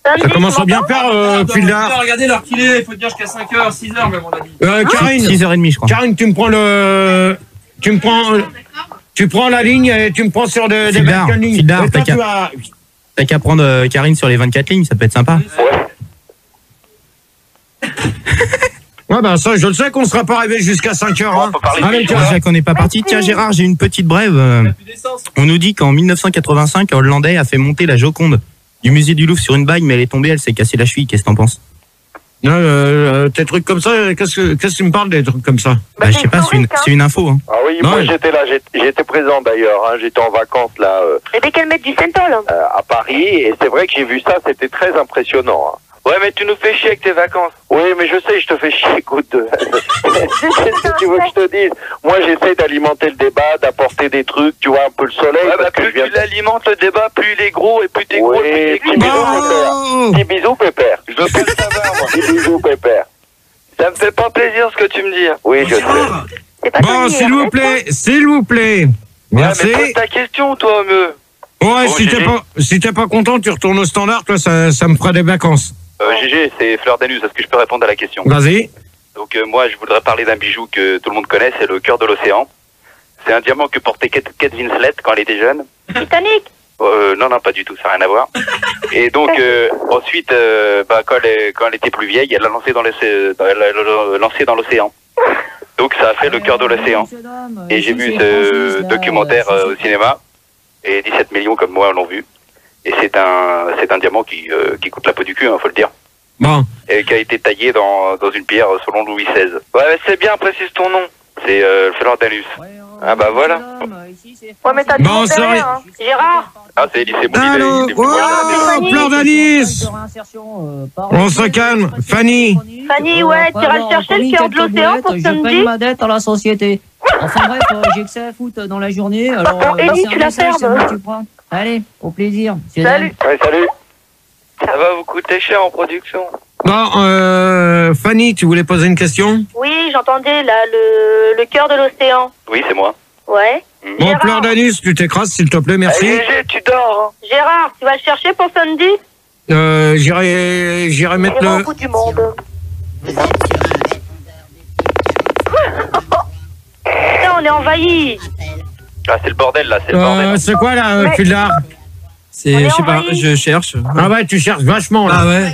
Ça commence à bien faire, Fildar. Regardez l'heure qu'il est, il faut dire jusqu'à 5h, 6h même, on a dit. Karine. 6h30, je crois. Karine, tu me prends le... Tu prends la ligne et tu me prends sur des 24 lignes. Fildar, Et toi, tu vas... t'as qu'à prendre Karine sur les 24 lignes, ça peut être sympa. Ouais, ben ça, je le sais qu'on sera pas arrivé jusqu'à 5h. Hein. Déjà qu'on n'est pas parti. Tiens, Gérard, j'ai une petite brève. On nous dit qu'en 1985, un Hollandais a fait monter la Joconde du musée du Louvre sur une bague, mais elle est tombée, elle s'est cassée la cheville. Qu'est-ce que t'en penses? Non, tes trucs comme ça, qu'est-ce que tu me parles des trucs comme ça? Bah, je sais pas, c'est une info. Hein. Ah oui, moi j'étais là, j'étais présent d'ailleurs. Hein, j'étais en vacances là. Et dès qu'elle met du Saint-Paul. À Paris, et c'est vrai que j'ai vu ça, c'était très impressionnant. Hein. Ouais, mais tu nous fais chier avec tes vacances. Oui, mais je sais, je te fais chier, écoute. Qu'est-ce que tu veux que je te dise? Moi, j'essaie d'alimenter le débat, d'apporter des trucs, tu vois, un peu le soleil. Ouais, bah, plus tu l'alimentes le débat, plus il est gros, et plus t'es gros, plus t'es petit bisou, pépère. Petit bisou, pépère. Je veux pas le savoir, moi. Petit bisou, pépère. Ça me fait pas plaisir ce que tu me dis. Oui, je sais. Bon, s'il vous plaît. Merci. Ouais, mais pose ta question, toi, mieux. Ouais, si t'es pas content, tu retournes au standard, toi, ça me fera des vacances. GG, c'est Fleur d'Anus, est-ce que je peux répondre à la question? Vas-y. Donc moi, je voudrais parler d'un bijou que tout le monde connaît, c'est le cœur de l'océan. C'est un diamant que portait Kate Winslet quand elle était jeune. Titanic. Non, pas du tout, ça n'a rien à voir. Et donc, ensuite, quand elle était plus vieille, elle l'a lancé dans l'océan. Donc ça a fait le cœur de l'océan. Et j'ai vu ce documentaire au cinéma, et 17 millions comme moi l'ont vu. Et c'est un diamant qui coûte la peau du cul, faut le dire. Bon. Et qui a été taillé dans une pierre selon Louis XVI. Ouais, c'est bien, précise ton nom. C'est Fleur d'Anus. Ah bah voilà. Ouais, mais t'as bon, sorry. hein. Gérard. Ah, c'est Elise, c'est Allô, Fleur d'Anus. On se calme. Fanny, ouais, tu iras le chercher le cœur de l'océan pour je samedi. paye ma dette à la société. Enfin bref, j'ai que ça à foutre dans la journée. Alors, Bon, Ellie, tu la fermes. c'est moi que tu prends. Allez, au plaisir. Salut. Ouais, salut. Ça va vous coûter cher en production. bon, Fanny, tu voulais poser une question? Oui, j'entendais là le cœur de l'océan. Oui, c'est moi. Ouais. Bon, Fleur d'Anus, tu t'écrases, s'il te plaît, merci. GG, tu dors. Hein. Gérard, tu vas le chercher pour samedi? J'irai mettre au bout du monde. Putain, on est envahi. Ah, c'est le bordel, là, c'est le bordel. C'est quoi, là, Fildar? Je sais pas, je cherche. Ah ouais, tu cherches vachement, là. Ah ouais.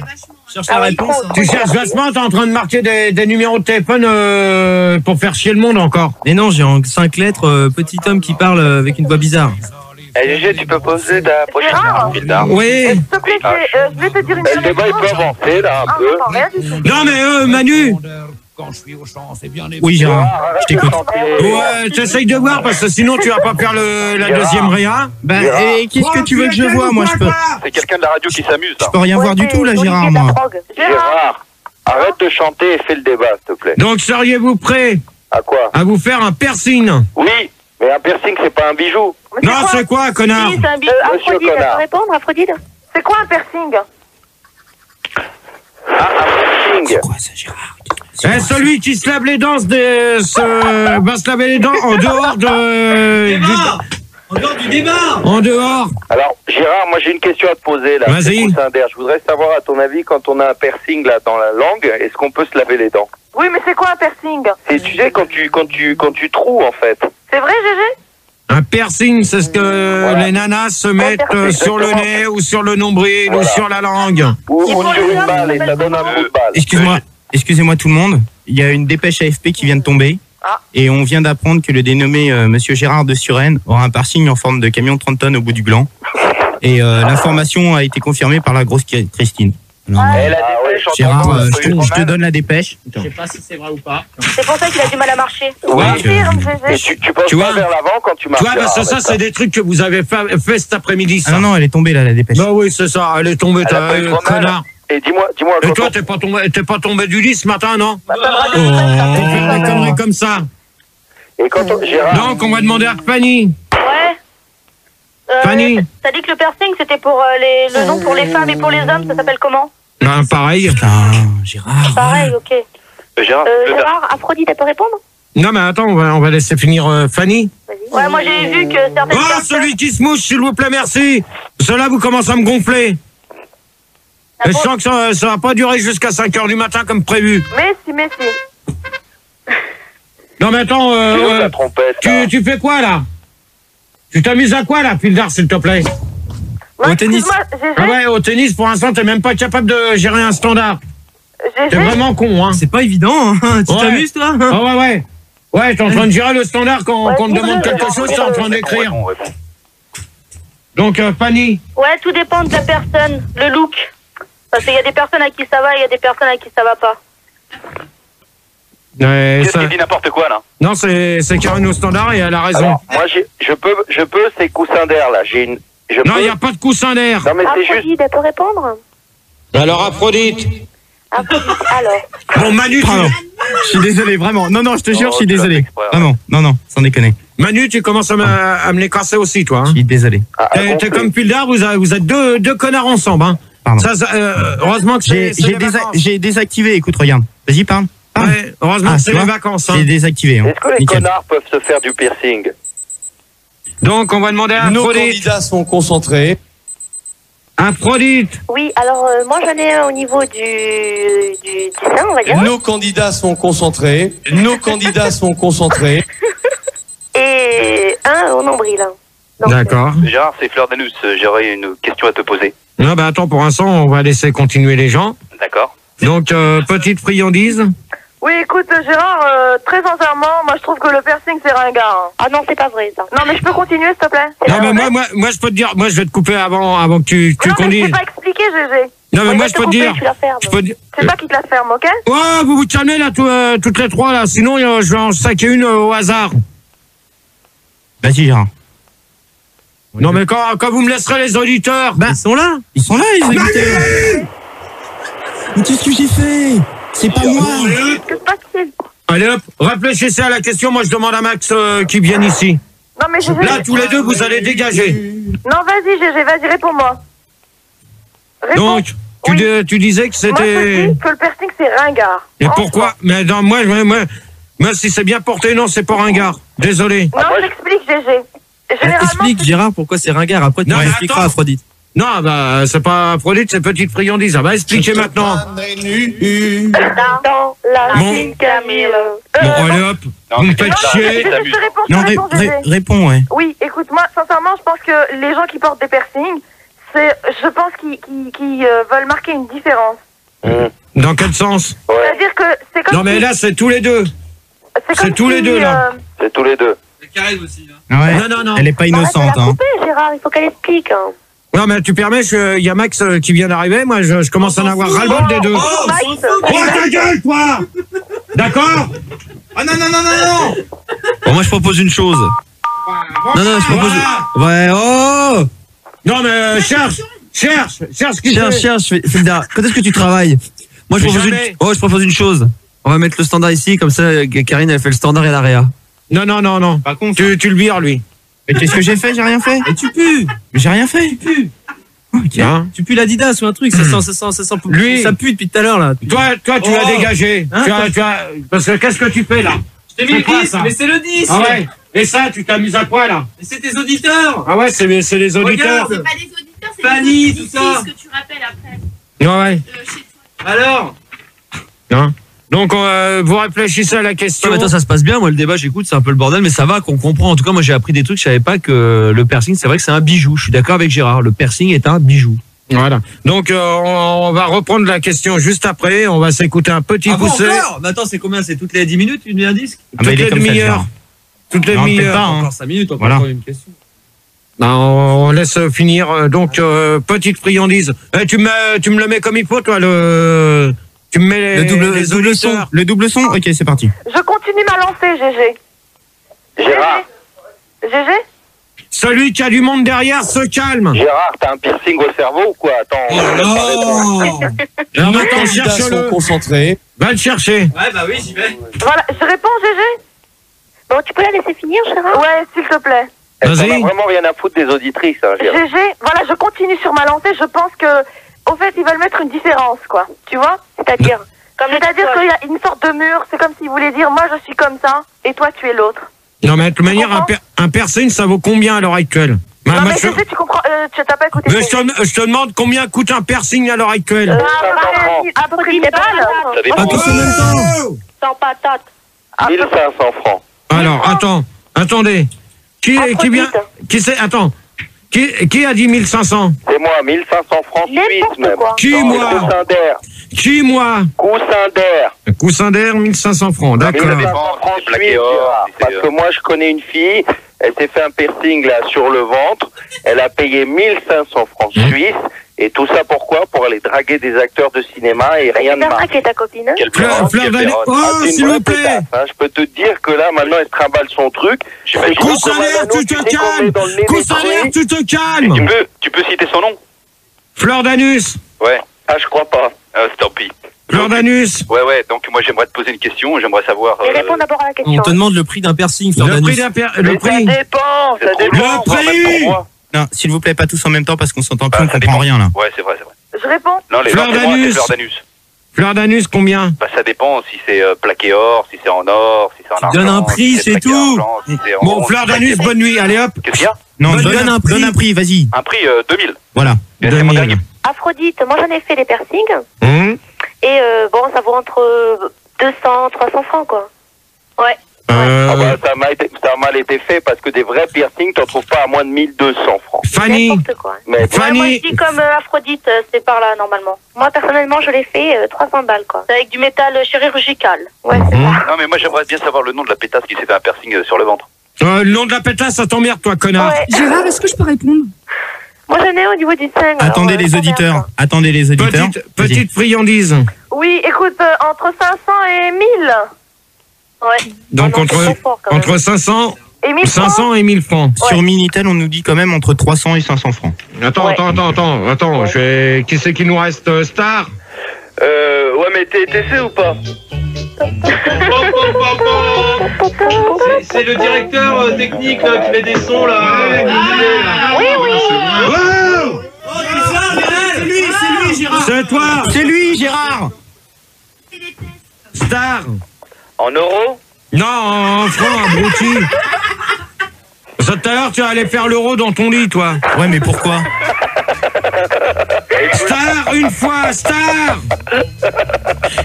Cherche la réponse. Tu cherches vachement, t'es en train de marquer des numéros de téléphone pour faire chier le monde encore. Mais non, j'ai en 5 lettres, petit homme qui parle avec une voix bizarre. GG, tu peux poser ta prochaine question, Fildar? Oui. S'il te plaît, je vais te dire une Le débat, il peut avancer, là, un peu. rien du tout. Non, mais Manu. Oui, Gérard, je t'écoute. Ouais, t'essayes de voir, parce que sinon tu vas pas faire la deuxième réa. Bah, et qu'est-ce que tu veux que je vois? Moi, je peux. C'est quelqu'un de la radio qui s'amuse, là. Je peux rien voir du tout, là, Gérard, moi. Gérard, arrête de chanter et fais le débat, s'il te plaît. Donc, seriez-vous prêt À quoi? à vous faire un piercing? Oui, mais un piercing, c'est pas un bijou. Non, c'est quoi, connard? Oui, c'est un bijou. Monsieur Aphrodite, connard. tu peux répondre, Aphrodite? C'est quoi un piercing? Ah, un piercing. Quoi, ça, Gérard? Celui qui se lave les dents va se laver les dents en dehors En dehors du débat. En dehors. Alors, Gérard, moi j'ai une question à te poser là. Vas-y. Je voudrais savoir à ton avis, quand on a un piercing là dans la langue, est-ce qu'on peut se laver les dents? Oui, mais c'est quoi un piercing? C'est, tu sais, quand tu troues en fait. C'est vrai, GG? Un piercing, c'est ce que les nanas se mettent sur le nez ou sur le nombril ou sur la langue. Ou sur une balle et ça donne un coup de balle. Excusez-moi tout le monde. Il y a une dépêche AFP qui vient de tomber. Et on vient d'apprendre que le dénommé Monsieur Gérard de Suresnes aura un piercing en forme de camion de 30 tonnes au bout du gland. Et l'information a été confirmée par la grosse Christine. Alors, Gérard, je te donne la dépêche. Je sais pas si c'est vrai ou pas. C'est pour ça qu'il a du mal à marcher. Oui. Confirme, GG. Et tu penses pas vers l'avant quand tu marches. Tu vois, parce que ça, c'est des trucs que vous avez fait cet après-midi. Ça. Ah non, elle est tombée là, la dépêche. Bah oui, c'est ça, elle est tombée, connard. Et dis-moi. Et toi, t'es pas tombé du lit ce matin, non? Bah, T'es fait des conneries comme ça. Et quand Gérard. Donc, on va demander à Fanny. Ouais. Fanny. T'as dit que le piercing c'était pour le nom pour les femmes et pour les hommes, ça s'appelle comment? Ben, pareil. Putain, Gérard. Pareil, ok. Gérard, Gérard, Aphrodite, elle peut répondre? Non, mais attends, on va laisser finir Fanny. Ouais, moi j'ai vu que certaines Oh, celui qui se mouche, s'il vous plaît, merci. Cela vous commence à me gonfler. Et je sens que ça va pas durer jusqu'à 5h du matin comme prévu. Mais si. Non, mais attends, la trompette, tu fais quoi, là? Tu t'amuses à quoi, là, Pildar, s'il te plaît? Au tennis. Ah ouais, au tennis, pour l'instant, t'es même pas capable de gérer un standard. T'es vraiment con, hein. C'est pas évident, hein. Tu t'amuses, toi? Ah ouais. Ouais, t'es en train de gérer le standard quand on te demande quelque chose, t'es en train d'écrire. Donc, Fanny. Ouais, tout dépend de la personne, le look. Parce qu'il y a des personnes à qui ça va et il y a des personnes à qui ça va pas. Qu'est-ce qui dit n'importe quoi là? Non, c'est Karine au standard et elle a raison. Alors, moi, je peux ces coussins d'air là. Non, il n'y a pas de coussin d'air. Non, mais c'est juste. Aphrodite, elle peut répondre? Alors, Aphrodite. Alors. Bon, Manu, Pardon. Je suis désolé, vraiment. Non, je te jure, je suis désolé. Vraiment, non, sans déconner. Manu, tu commences à me les casser aussi, toi. Hein. Je suis désolé. T'es comme Pildar, vous êtes deux connards ensemble. Hein. Pardon. Heureusement que j'ai désactivé, écoute, regarde. Vas-y, parle. Ouais, heureusement que c'est les vacances. Hein. J'ai désactivé. Hein. Est-ce que les connards peuvent se faire du piercing? Donc, on va demander à Nos Aphrodite. candidats sont concentrés. Aphrodite. Oui, alors moi j'en ai un au niveau du sein, on va dire. Nos candidats sont concentrés. Nos candidats sont concentrés. Et un au nombril. Donc, D'accord. Gérard, c'est Fleur d'Anus. J'aurais une question à te poser. Non, bah attends, pour l'instant, on va laisser continuer les gens. D'accord. Donc, petite friandise. Oui, écoute, Gérard, très sincèrement, moi je trouve que le piercing c'est ringard. Ah non, c'est pas vrai ça. Non, mais je peux continuer s'il te plaît? Non, mais moi, je peux te dire, moi, je vais te couper avant que tu non, mais conduises. je t'ai pas expliqué, GG. Non, mais moi, je peux te dire. C'est toi qui te la ferme, ok? Ouais, vous calmez là, toutes les trois là. Sinon, je vais en saquer une au hasard. Vas-y, Gérard. Non, mais quand vous me laisserez les auditeurs. Ils sont là, les auditeurs. Mais qu'est-ce que j'ai fait? C'est pas moi. Que se passe-t-il? Allez hop, réfléchissez à la question. Moi, je demande à Max qui vienne ici. Non, mais GG. Là, tous les deux, vous allez dégager. Non, vas-y, GG, vas-y, réponds-moi. Donc, tu disais que c'était. Moi, je dis que le piercing c'est ringard. Et pourquoi? Mais non, moi, si c'est bien porté, non, c'est pas ringard. Désolé. Non, j'explique, GG. Généralement, explique, Gérard, pourquoi c'est ringard. Après, tu expliqueras à Aphrodite. Non, bah, c'est pas Aphrodite, c'est petite friandise. Ah, bah, expliquez maintenant. dans la vie, Camille. Bon, allez hop, vous me faites chier. Non, réponds, ouais. Oui, écoute, moi, sincèrement, je pense que les gens qui portent des piercings, je pense qu'ils veulent marquer une différence. Dans quel sens? C'est-à-dire que c'est comme. Non, mais là, c'est tous les deux. C'est tous les deux, là. C'est tous les deux. C'est Karine aussi, là. Ah ouais. Non. Elle est pas innocente, hein. Gérard, il faut qu'elle explique. Hein. Non, mais tu permets, il y a Max qui vient d'arriver. Moi, je commence à en avoir ras-le-bol des deux. Oh, ta gueule, toi! D'accord? Ah non. Bon, moi, je propose une chose. Non, je propose. Ouais, oh! Non, mais cherche qui Cherche, Fildar. Quand est-ce que tu travailles? Moi, je propose une chose. On va mettre le standard ici, comme ça, Karine, elle fait le standard et l'AREA. Non. Par contre, tu le vires, lui. mais qu'est-ce que j'ai fait? J'ai rien fait. Et tu pues! Mais j'ai rien fait. Ok. Hein? Tu pues l'Adidas ou un truc, ça sent. Lui. Ça pue depuis tout à l'heure, là. Toi, tu l'as dégagé. Hein, tu as, parce que qu'est-ce que tu fais, là? Je t'ai mis le 10, mais c'est le 10. Ah ouais. Et ça, tu t'amuses à quoi, là? Mais c'est tes auditeurs. Ah ouais, c'est les auditeurs. Regarde. Pas des auditeurs, c'est Fanny, des tout ça. ce que tu rappelles après. Ouais. Chez toi. Alors. Hein? Donc, vous réfléchissez à la question. Non, mais attends, ça se passe bien. Moi, le débat, j'écoute, c'est un peu le bordel, mais ça va, qu'on comprend. En tout cas, moi, j'ai appris des trucs. Je savais pas que le piercing, c'est vrai que c'est un bijou. Je suis d'accord avec Gérard. Le piercing est un bijou. Voilà. Donc, on va reprendre la question juste après. On va s'écouter un petit poussé. Mais attends, c'est combien? C'est toutes les 10 minutes, une un disque? Toutes les demi-heures. Toutes les demi-heures. Encore 5 minutes, Voilà. encore une question. Ben, on laisse finir. Donc, petite friandise. Tu me le mets comme il faut, toi, tu me mets Le double son. Le double son. Ok, c'est parti. Je continue ma lancée, GG. Gérard, GG? Celui qui a du monde derrière se calme. Gérard, t'as un piercing au cerveau ou quoi? Attends, on va parler de- Alors, Nos attends, candidats sont cherche-le. concentrés. Va le chercher. Ouais, bah oui, j'y vais. Voilà, je réponds, GG? Bon, tu peux la laisser finir, Gérard? Ouais, s'il te plaît. Elle s'en a vraiment rien à foutre des auditrices, hein, Gérard. GG, voilà, je continue sur ma lancée. Je pense que, au fait, ils veulent mettre une différence, quoi. Tu vois? C'est-à-dire qu'il y a une sorte de mur. C'est comme s'ils voulaient dire, moi, je suis comme ça, et toi, tu es l'autre. Non, mais de toute manière, un piercing, ça vaut combien à l'heure actuelle? Non, mais GG, tu comprends, tu t'as pas écouté. Mais je te demande combien coûte un piercing à l'heure actuelle? À peu près 1000 balles. Ça dépend. Ah, tous en même temps. Sans patate. 1500 francs. Alors, attendez. Qui vient? Qui a dit 1500? C'est moi, 1500 francs suisses même. Qui, Non, moi? coussin d'air. Qui, moi? Coussin d'air. Un coussin d'air, 1500 francs, d'accord. 1500 francs suisses, Gérard. Parce que moi, je connais une fille, elle s'est fait un piercing là sur le ventre, elle a payé 1500 francs suisses, et tout ça pourquoi? Pour aller draguer des acteurs de cinéma et rien de T'as mal. dragué ta copine, hein? Fleur d'année. Oh, c'est une s'il vraie vous plaît. pétasse, hein. Je peux te dire que là, maintenant, elle se trimballe son truc. Coussin d'air, tu te calmes. Coussin d'air, tu te calmes. Tu peux citer son nom? Fleur d'anus. Ouais. Ah, je crois pas. Tant pis. Fleur d'anus. Ouais, donc moi j'aimerais te poser une question, j'aimerais savoir... Et réponds d'abord à la question. On te demande le prix d'un piercing, Fleur Le d'anus. prix d'un Ça dépend, ça dépend. Le prix. Non, s'il vous plaît, pas tous en même temps parce qu'on s'entend plus, on comprend rien là. Ouais, c'est vrai. Je réponds. Non, les Fleur gens, c'est moi, c'est d'anus. fleur d'anus. Fleur d'anus, combien? Bah ça dépend si c'est plaqué or, si c'est en or, si c'est en argent. Donne un prix, si c'est plaqué tout. argent, si c'est en Bon, bronze, Fleur si c'est d'anus, plaqué- bonne nuit, allez hop. Qu'est-ce qu'il y a? Non, Donne un prix. donne un prix, vas-y. Un prix 2000. Voilà. Et c'est mon dernier. Aphrodite, moi j'en ai fait des piercings. Hum. Et bon, ça vaut entre 200, 300 francs, quoi. Ouais. Ah bah, ça a mal été fait parce que des vrais piercings, t'en trouves pas à moins de 1200 francs. Fanny. N'importe quoi. Mais Ouais, Fanny. moi je dis comme Aphrodite, c'est par là normalement. Moi personnellement, je l'ai fait 300 balles, quoi. C'est avec du métal chirurgical. Ouais, c'est ça. Non mais moi j'aimerais bien savoir le nom de la pétasse qui s'est fait un piercing sur le ventre. Le nom de la pétasse, ça t'emmerde, toi, connard. Ouais. Gérard, est-ce que je peux répondre? Moi j'en ai au niveau du sein. Attendez les auditeurs. Attendez les auditeurs. Petite friandise. Oui, écoute, entre 500 et 1000. Ouais. Donc, Ah non, c'est trop fort, quand même. entre 500 Et 1000 francs. 500 et 1000 francs. Sur Minitel, on nous dit quand même entre 300 et 500 francs. Attends. Qui c'est qui nous reste? Star? ouais, mais t'es fait ou pas? C'est le directeur technique là, qui fait des sons là. Oui, oui. Wow! C'est lui, Gérard. C'est toi! C'est lui, Gérard. Star! En euros? Non, en francs, abruti! Ça, tout à l'heure, tu vas aller faire l'euro dans ton lit, toi. Ouais, mais pourquoi? Star, une fois! Star!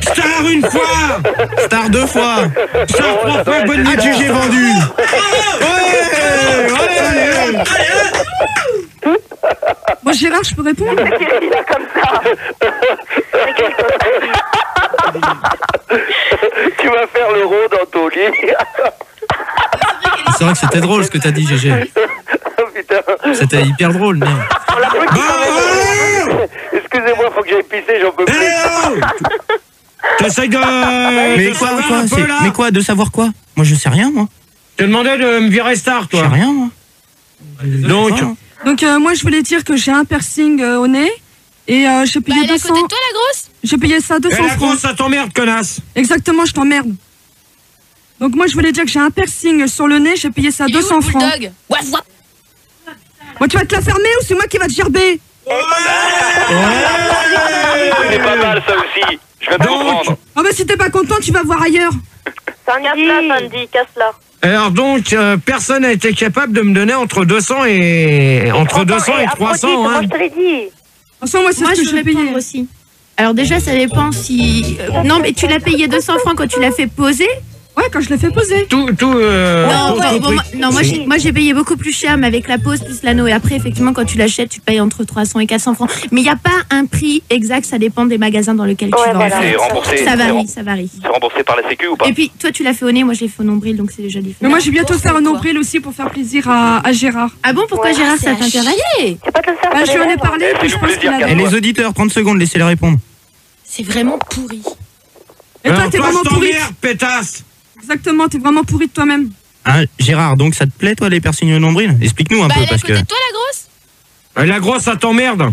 Star, une fois! Star 2 fois. Star, 3 fois, bonne nuit! Adjugé vendu. Ouais. Moi, Gérard, je peux répondre? Il a comme ça. Tu vas faire l'euro dans ton lit. C'est vrai que c'était drôle ce que t'as dit, GG. Putain. C'était hyper drôle, merde. Excusez-moi, faut que j'aille pisser, j'en peux plus. T'essayes de... Mais quoi, mais quoi, de savoir quoi? Moi, je sais rien, moi. Je te demandais de me virer Star, Je sais toi. rien, moi. Donc, moi, je voulais dire que j'ai un piercing au nez. Et j'ai payé Elle est à 200. côté de toi, la grosse? J'ai payé ça 200 Et la francs. grosse, ça t'emmerde, connasse. Exactement, je t'emmerde. Donc, moi, je voulais dire que j'ai un piercing sur le nez. J'ai payé ça Il est où, 200 le francs. bulldog? Waf, waf. Moi, tu vas te la fermer ou c'est moi qui va te gerber? C'est pas mal ça aussi. Je vais te comprendre. Ah bah si t'es pas content, tu vas voir ailleurs. Casse-la, Sandy, casse-la. Alors donc, personne n'a été capable de me donner entre 200 et 300. Moi, je te l'ai dit. Attention, moi, c'est ce que je vais payer aussi. Alors déjà, ça dépend si... Non, mais tu l'as payé 200 francs quand tu l'as fait poser. Ouais, quand je l'ai fait poser. Moi j'ai payé beaucoup plus cher, mais avec la pose plus l'anneau. Et après, effectivement, quand tu l'achètes, tu payes entre 300 et 400 francs. Mais il n'y a pas un prix exact, ça dépend des magasins dans lesquels tu vas. Voilà. C'est remboursé. Ça varie. C'est remboursé par la Sécu ou pas? Et puis, toi, tu l'as fait au nez, moi, je l'ai fait au nombril, donc c'est déjà différent. Mais moi, j'ai bientôt faire un nombril aussi pour faire plaisir à Gérard. Ah bon, pourquoi Gérard, ça t'intéresse? Je lui en ai parlé, je pense qu'il a... Et les auditeurs, 30 secondes, laissez-les répondre. C'est vraiment pourri. Et toi, t'es vraiment pourri. Pétasse. Exactement, t'es vraiment pourri de toi-même. Ah, Gérard, donc ça te plaît, toi, les piercings au nombril? Explique-nous un peu, parce que... toi, la grosse? La grosse, ça t'emmerde.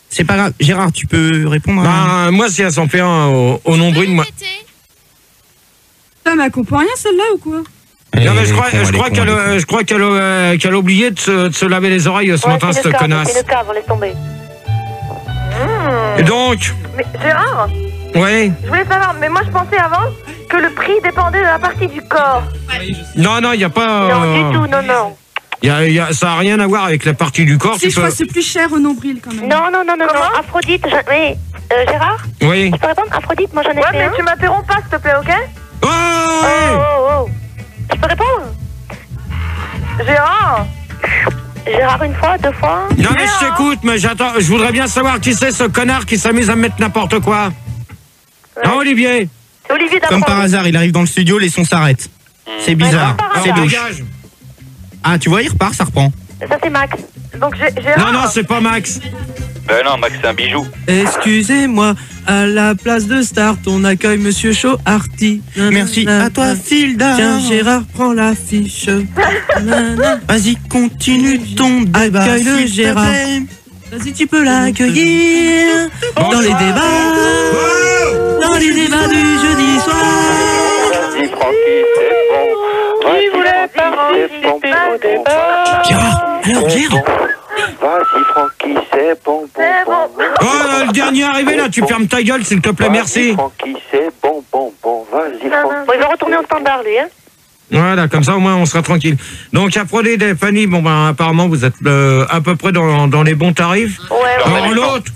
C'est pas grave. Gérard, tu peux répondre moi, si elle s'en fait un au nombril, moi... Putain, mais elle comprend rien, celle-là, ou quoi? Non, mais je crois qu'elle a oublié de se laver les oreilles ce matin, cette connasse. C'est une cave, laisse tomber. Et donc... Mais Gérard, Oui. je voulais savoir, mais moi je pensais avant que le prix dépendait de la partie du corps. Non, il n'y a pas... Non, du tout, non. Ça n'a rien à voir avec la partie du corps. Si, je crois que c'est plus cher au nombril, quand même. Non. Aphrodite, mais Gérard? Oui. Tu peux répondre? Aphrodite, moi j'en ai fait mais tu m'interromps pas, s'il te plaît, ok? Oh. Tu peux répondre? Gérard, une fois, deux fois? Non, mais je t'écoute, mais j'attends. Je voudrais bien savoir qui c'est ce connard qui s'amuse à me mettre n'importe quoi. Non, Olivier. C'est Olivier Comme par hasard, il arrive dans le studio, les sons s'arrêtent. C'est bizarre. C'est louche. Ah, tu vois, il repart, ça reprend. Ça, c'est Max. Donc, Gérard... Non, c'est pas Max. Ben non, Max, c'est un bijou. Excusez-moi, à la place de Start, on accueille Monsieur Show-Arty. Merci à toi, Filda. Tiens, Gérard, prends l'affiche. Vas-y, continue ton débat. Accueille-le, Gérard. Vas-y, tu peux l'accueillir dans les débats. Dans les débats du jeudi soir. Vas-y, Francky, c'est bon. Qui voulait participer au débat? Gérard, alors, Gérard. Vas-y, Francky, c'est bon. Le dernier arrivé, là, tu fermes ta gueule, s'il te plaît, merci. Francky, c'est bon. Vas-y, Francky. Bon, il va retourner au standard, lui, hein. Voilà, comme ça, au moins, on sera tranquille. Donc, Aphrodite et Fanny, bon, ben, apparemment, vous êtes à peu près dans les bons tarifs. Ouais. Alors, l'autre?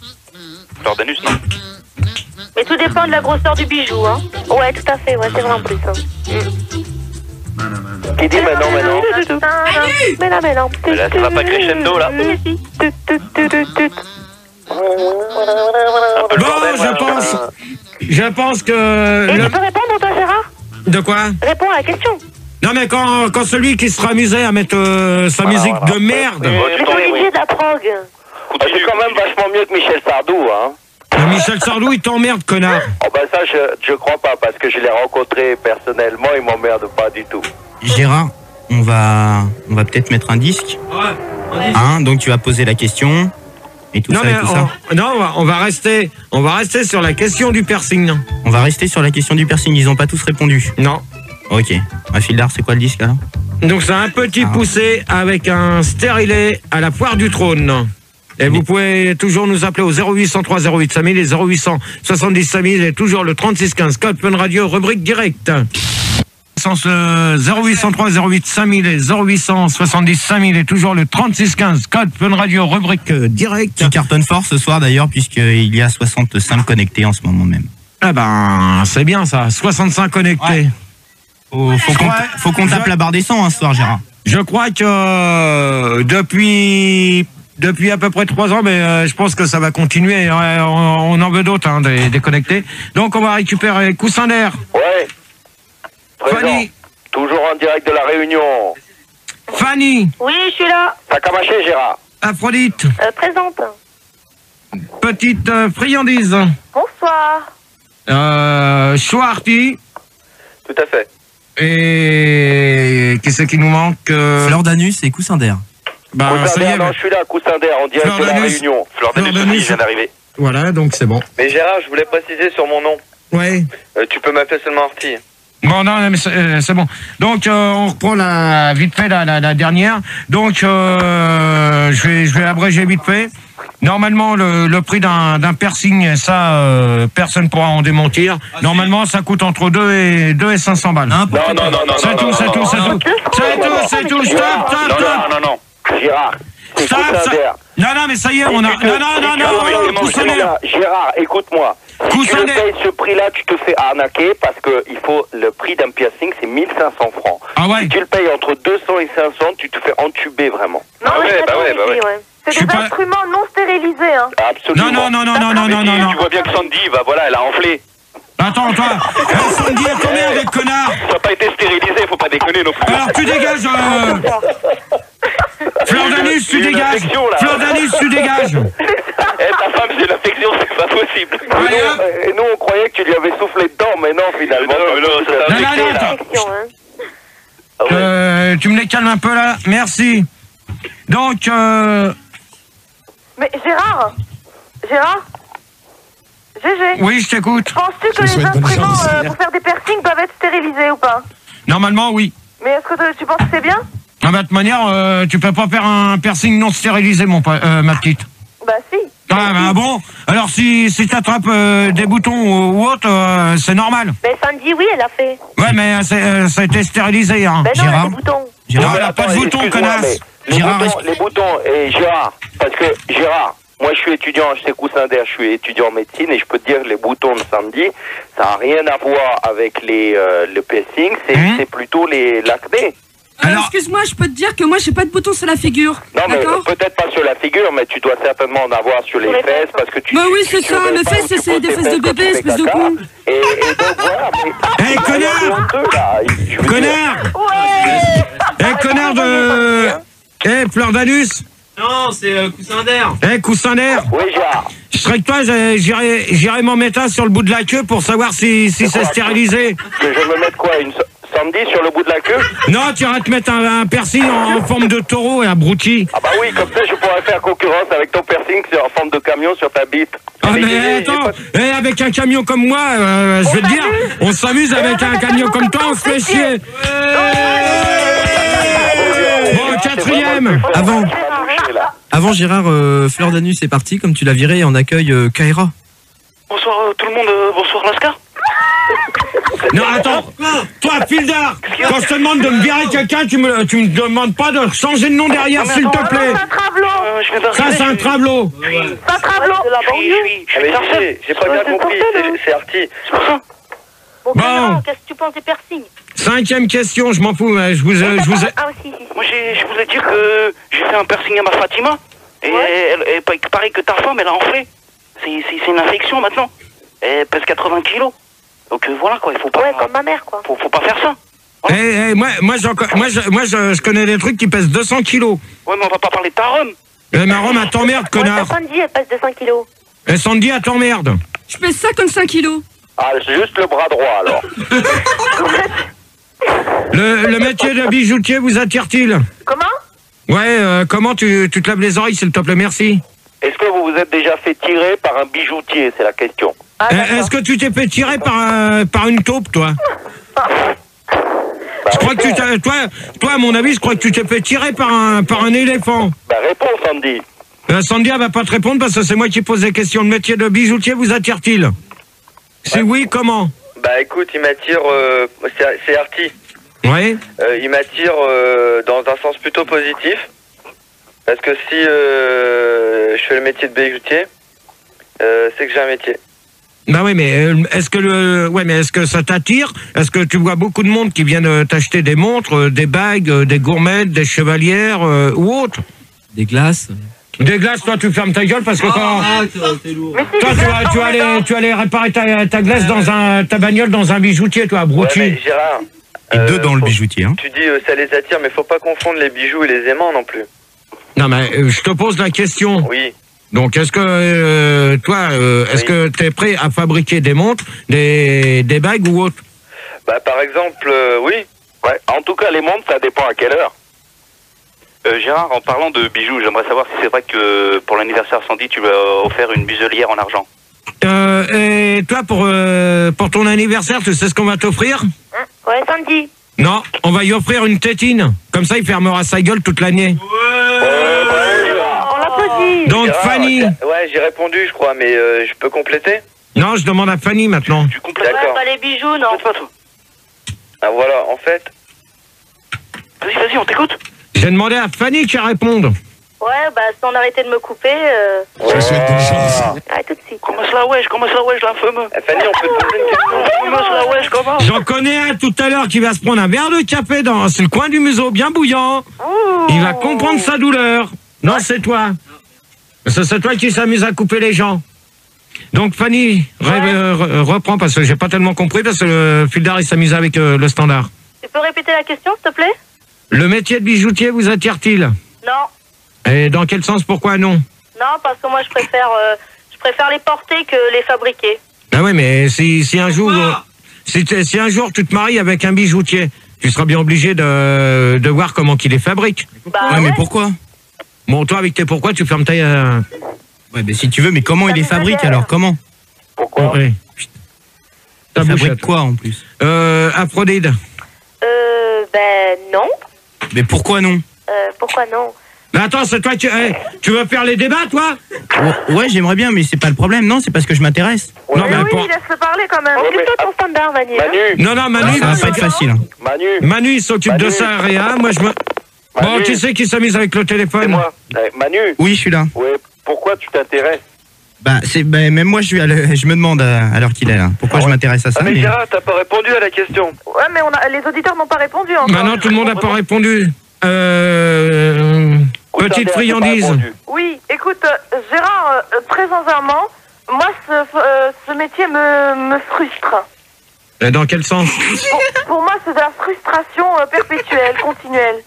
Jordanus, non. Mais tout dépend de la grosseur du bijou, hein. Ouais, tout à fait, ouais, c'est vrai en plus. Qui dit maintenant? Mais non. Là, ça va pas crescendo, là. Je pense que... Et tu peux répondre, toi, Gérard? De quoi? Réponds à la question. Non, mais quand celui qui sera amusé à mettre sa musique de merde... Mais ton DJ de la prog. C'est quand même vachement mieux que Michel Sardou, hein. Michel Sardou, il t'emmerde, connard. Oh bah ça, je crois pas, parce que je l'ai rencontré personnellement, il m'emmerde pas du tout. Gérard, on va peut-être mettre un disque. Ouais. Hein, donc tu vas poser la question et tout ça. Non, on va rester sur la question du piercing. On va rester sur la question du piercing. Ils ont pas tous répondu. Non. Ok. Fildar, c'est quoi le disque alors? Donc c'est un petit poussé avec un stérilet à la poire du trône. Et vous pouvez toujours nous appeler au 0803 08 5000 et 0870 5000 et toujours le 3615 code Fun Radio rubrique direct. 0803 08 5000 et 0870 5000 et toujours le 3615 code Fun Radio rubrique direct. Qui cartonne fort ce soir d'ailleurs puisqu'il y a 65 connectés en ce moment même. Ah ben c'est bien ça, 65 connectés. Ouais. Faut qu'on tape la barre des 100 ce soir, Gérard. Je crois que depuis à peu près 3 ans, mais je pense que ça va continuer. On en veut d'autres, des connectés. Donc on va récupérer Coussin d'air. Ouais. Fanny. Toujours en direct de la Réunion. Fanny. Oui, je suis là. T'as qu'à marcher, Gérard. Aphrodite. Présente. Petite friandise. Bonsoir. Show-Arty. Tout à fait. Et qu'est-ce qui nous manque? Fleur d'anus et Coussin d'air. Coussin d'air, non, je suis là, Coussin d'air, en direct de la Réunion. Fleur d'anus vient d'arriver. Voilà, donc c'est bon. Mais Gérard, je voulais préciser sur mon nom. Ouais. Tu peux m'appeler seulement Arty. Bon, non, mais c'est bon. Donc, on reprend vite fait la dernière. Donc, je vais abréger vite fait. Normalement, le prix d'un piercing, ça, personne ne pourra en démentir. Normalement, ça coûte entre 2 et 500 balles. Non. C'est tout. Stop. Non. Gérard. Non, mais ça y est, on a... Non, Coussandaire. Gérard, écoute-moi. Si tu le payes ce prix-là, tu te fais arnaquer parce que le prix d'un piercing, c'est 1500 francs. Ah ouais. Si tu le payes entre 200 et 500, tu te fais entuber vraiment. Non, c'est des instruments non stérilisés, hein. Absolument. Non. Tu vois bien que Sandy, elle a enflé. Attends, toi. Sandy, elle combien avec connard? Ça n'a pas été stérilisé, faut pas déconner non plus. Alors tu dégages. Fleur d'Anus, tu dégages. Ta femme, c'est l'infection, c'est pas possible. Et nous, on croyait que tu lui avais soufflé dedans, mais non, finalement. Tu me les calmes un peu là. Merci. Donc. Mais Gérard. GG. Oui, je t'écoute. Penses-tu que les instruments pour faire des piercings doivent être stérilisés ou pas? Normalement, oui. Mais est-ce que tu penses que c'est bien? Ah bah, de toute manière, tu peux pas faire un piercing non stérilisé, ma petite. Bah si. Ah bah bon. Alors si t'attrapes des boutons ou autre, c'est normal. Mais Sandy, oui, elle a fait. Ouais, mais ça a été stérilisé, hein. Ben non, elle a des boutons. Gérard, elle a pas de boutons, connasse. Les boutons, et Gérard, parce que Gérard, moi je suis étudiant, je sais Coussandaire, je suis étudiant en médecine et je peux te dire que les boutons de Sandy, ça n'a rien à voir avec le piercing, c'est plutôt l'acné. Alors, excuse-moi, je peux te dire que moi j'ai pas de boutons sur la figure. Non, mais peut-être pas sur la figure, mais tu dois certainement en avoir sur les fesses parce que tu. Bah oui, c'est ça, mes fesses, c'est des fesses de bébé, espèce de con. Et donc voilà, mais. Hé, connard de. Hé, Fleur d'Anus. Non, c'est Coussandaire. Coussandaire. Oui, Gérard. Je serais que toi, j'irais m'en mettre un sur le bout de la queue pour savoir si c'est stérilisé. Que je me mette quoi, une Sandy sur le bout de la queue? Non, tu iras te mettre un piercing en forme de taureau et abruti. Ah bah oui, comme ça je pourrais faire concurrence avec ton piercing en forme de camion sur ta bite. Ah mais attends, avec un camion comme moi, je vais te dire, on s'amuse avec un camion comme toi, on se fait chier. Bon, quatrième. Avant Gérard, Fleur d'Anus est partie, comme tu l'as viré, et on accueille Kaira. Bonsoir tout le monde, bonsoir Lascar. Non, attends, toi, Fildar, quand je te demande de me virer quelqu'un, tu me demandes pas de changer de nom derrière, s'il te plaît. Ça, c'est un travelot. C'est un travelot. J'ai pas bien compris, c'est Arty. Bon, qu'est-ce que tu penses des piercings? 5e question, je m'en fous, je vous ai... Moi, je voulais dire que j'ai fait un piercing à ma Fatima, et il paraît que ta femme, elle a enflé. C'est une infection maintenant. Elle pèse 80 kilos. Donc voilà quoi, il faut pas. Ouais, comme ma mère quoi. Faut pas faire ça. Moi, je connais des trucs qui pèsent 200 kilos. Ouais, mais on va pas parler de ta Rome. Ma Rome, elle t'emmerde, connard. Sandy, elle pèse 200 kilos. Et Sandy, elle t'emmerde. Je pèse 55 kilos. Ah, c'est juste le bras droit alors. Le métier de bijoutier vous attire-t-il? Comment? Ouais, comment tu te laves les oreilles, s'il te plaît, merci. Est-ce que vous vous êtes déjà fait tirer par un bijoutier, c'est la question. Est-ce que tu t'es fait tirer par une taupe, toi? Je crois que toi, à mon avis, je crois que tu t'es fait tirer par un éléphant. Bah réponds, Sandy. Sandy, elle va pas te répondre parce que c'est moi qui pose des questions. Le métier de bijoutier vous attire-t-il? Si oui, comment? Bah écoute, il m'attire, c'est Arty. Ouais. Il m'attire dans un sens plutôt positif. Parce que si je fais le métier de bijoutier, c'est que j'ai un métier. Bah oui, mais est-ce que ça t'attire? Est-ce que tu vois beaucoup de monde qui viennent t'acheter des montres, des bagues, des gourmettes, des chevalières ou autres? Des glaces. Des glaces, toi tu fermes ta gueule parce que quand... Toi tu vas aller réparer ta glace dans ta bagnole dans un bijoutier, toi, abruti. Ouais, mais Gérard, et deux dans le bijoutier, hein. Tu dis ça les attire, mais faut pas confondre les bijoux et les aimants non plus. Non mais je te pose la question. Oui. Donc est-ce que toi, est-ce que tu es prêt à fabriquer des montres, des bagues ou autre? Bah par exemple, oui. Ouais. En tout cas, les montres, ça dépend à quelle heure. Gérard, en parlant de bijoux, j'aimerais savoir si c'est vrai que pour l'anniversaire Sandy, tu lui as offert une muselière en argent. Et toi, pour ton anniversaire, tu sais ce qu'on va t'offrir? Ouais, Sandy. Non, on va lui offrir une tétine. Comme ça, il fermera sa gueule toute l'année. On l'applaudit. vas-y. Donc Gérard, Fanny. Ouais, j'ai répondu, je crois, mais je peux compléter? Non, je demande à Fanny maintenant. Ouais, D'accord. pas les bijoux, non. Ah voilà, en fait. Vas-y, on t'écoute. J'ai demandé à Fanny qui réponde. Ouais, bah, si on arrêtait de me couper. Je souhaite bonne chance. Ouais, tout de suite. Comment cela, wesh, l'infameux? Fanny, on peut te poser une question? Comment cela, wesh, comment? J'en connais un tout à l'heure qui va se prendre un verre de café dans le coin du museau bien bouillant. Il va comprendre sa douleur. Non, c'est toi. C'est toi qui s'amuse à couper les gens. Donc Fanny, reprends parce que j'ai pas tellement compris parce que le Fildar il s'amuse avec le standard. Tu peux répéter la question, s'il te plaît? Le métier de bijoutier vous attire-t-il? Non. Et dans quel sens, pourquoi non? Non, parce que moi, je préfère les porter que les fabriquer. Ah ouais, mais si un jour si un jour tu te maries avec un bijoutier, tu seras bien obligé de voir comment qu'il les fabrique. Bah, ouais, mais pourquoi? Bon, toi avec tes pourquoi tu fermes ta... Ouais, mais si tu veux, mais comment il les fabrique alors? Comment? Pourquoi? Ouais. Il fabrique quoi en plus? Aphrodite. Ben non. Mais pourquoi non? Pourquoi non? Mais attends, c'est toi tu veux faire les débats, toi? Ouais, j'aimerais bien, mais c'est pas le problème, non? C'est parce que je m'intéresse. Non, mais oui, laisse-le parler quand même. Occupe-toi de ton standard, Manu. Non, Manu, ça va pas être facile. Manu, il s'occupe de ça, Réa. Moi, je me... Bon, qui c'est qui s'amuse avec le téléphone? C'est moi. Manu. Oui, je suis là. Ouais, pourquoi tu t'intéresses? Même moi, je me demande à l'heure qu'il est là. Pourquoi je m'intéresse à ça? Mais Gérard, t'as pas répondu à la question. Ouais, mais les auditeurs n'ont pas répondu encore. Bah non, tout le monde n'a pas répondu. Petite friandise. Oui, écoute, Gérard, très sincèrement, moi, ce métier me frustre. Et dans quel sens? Pour moi, c'est de la frustration perpétuelle, continuelle.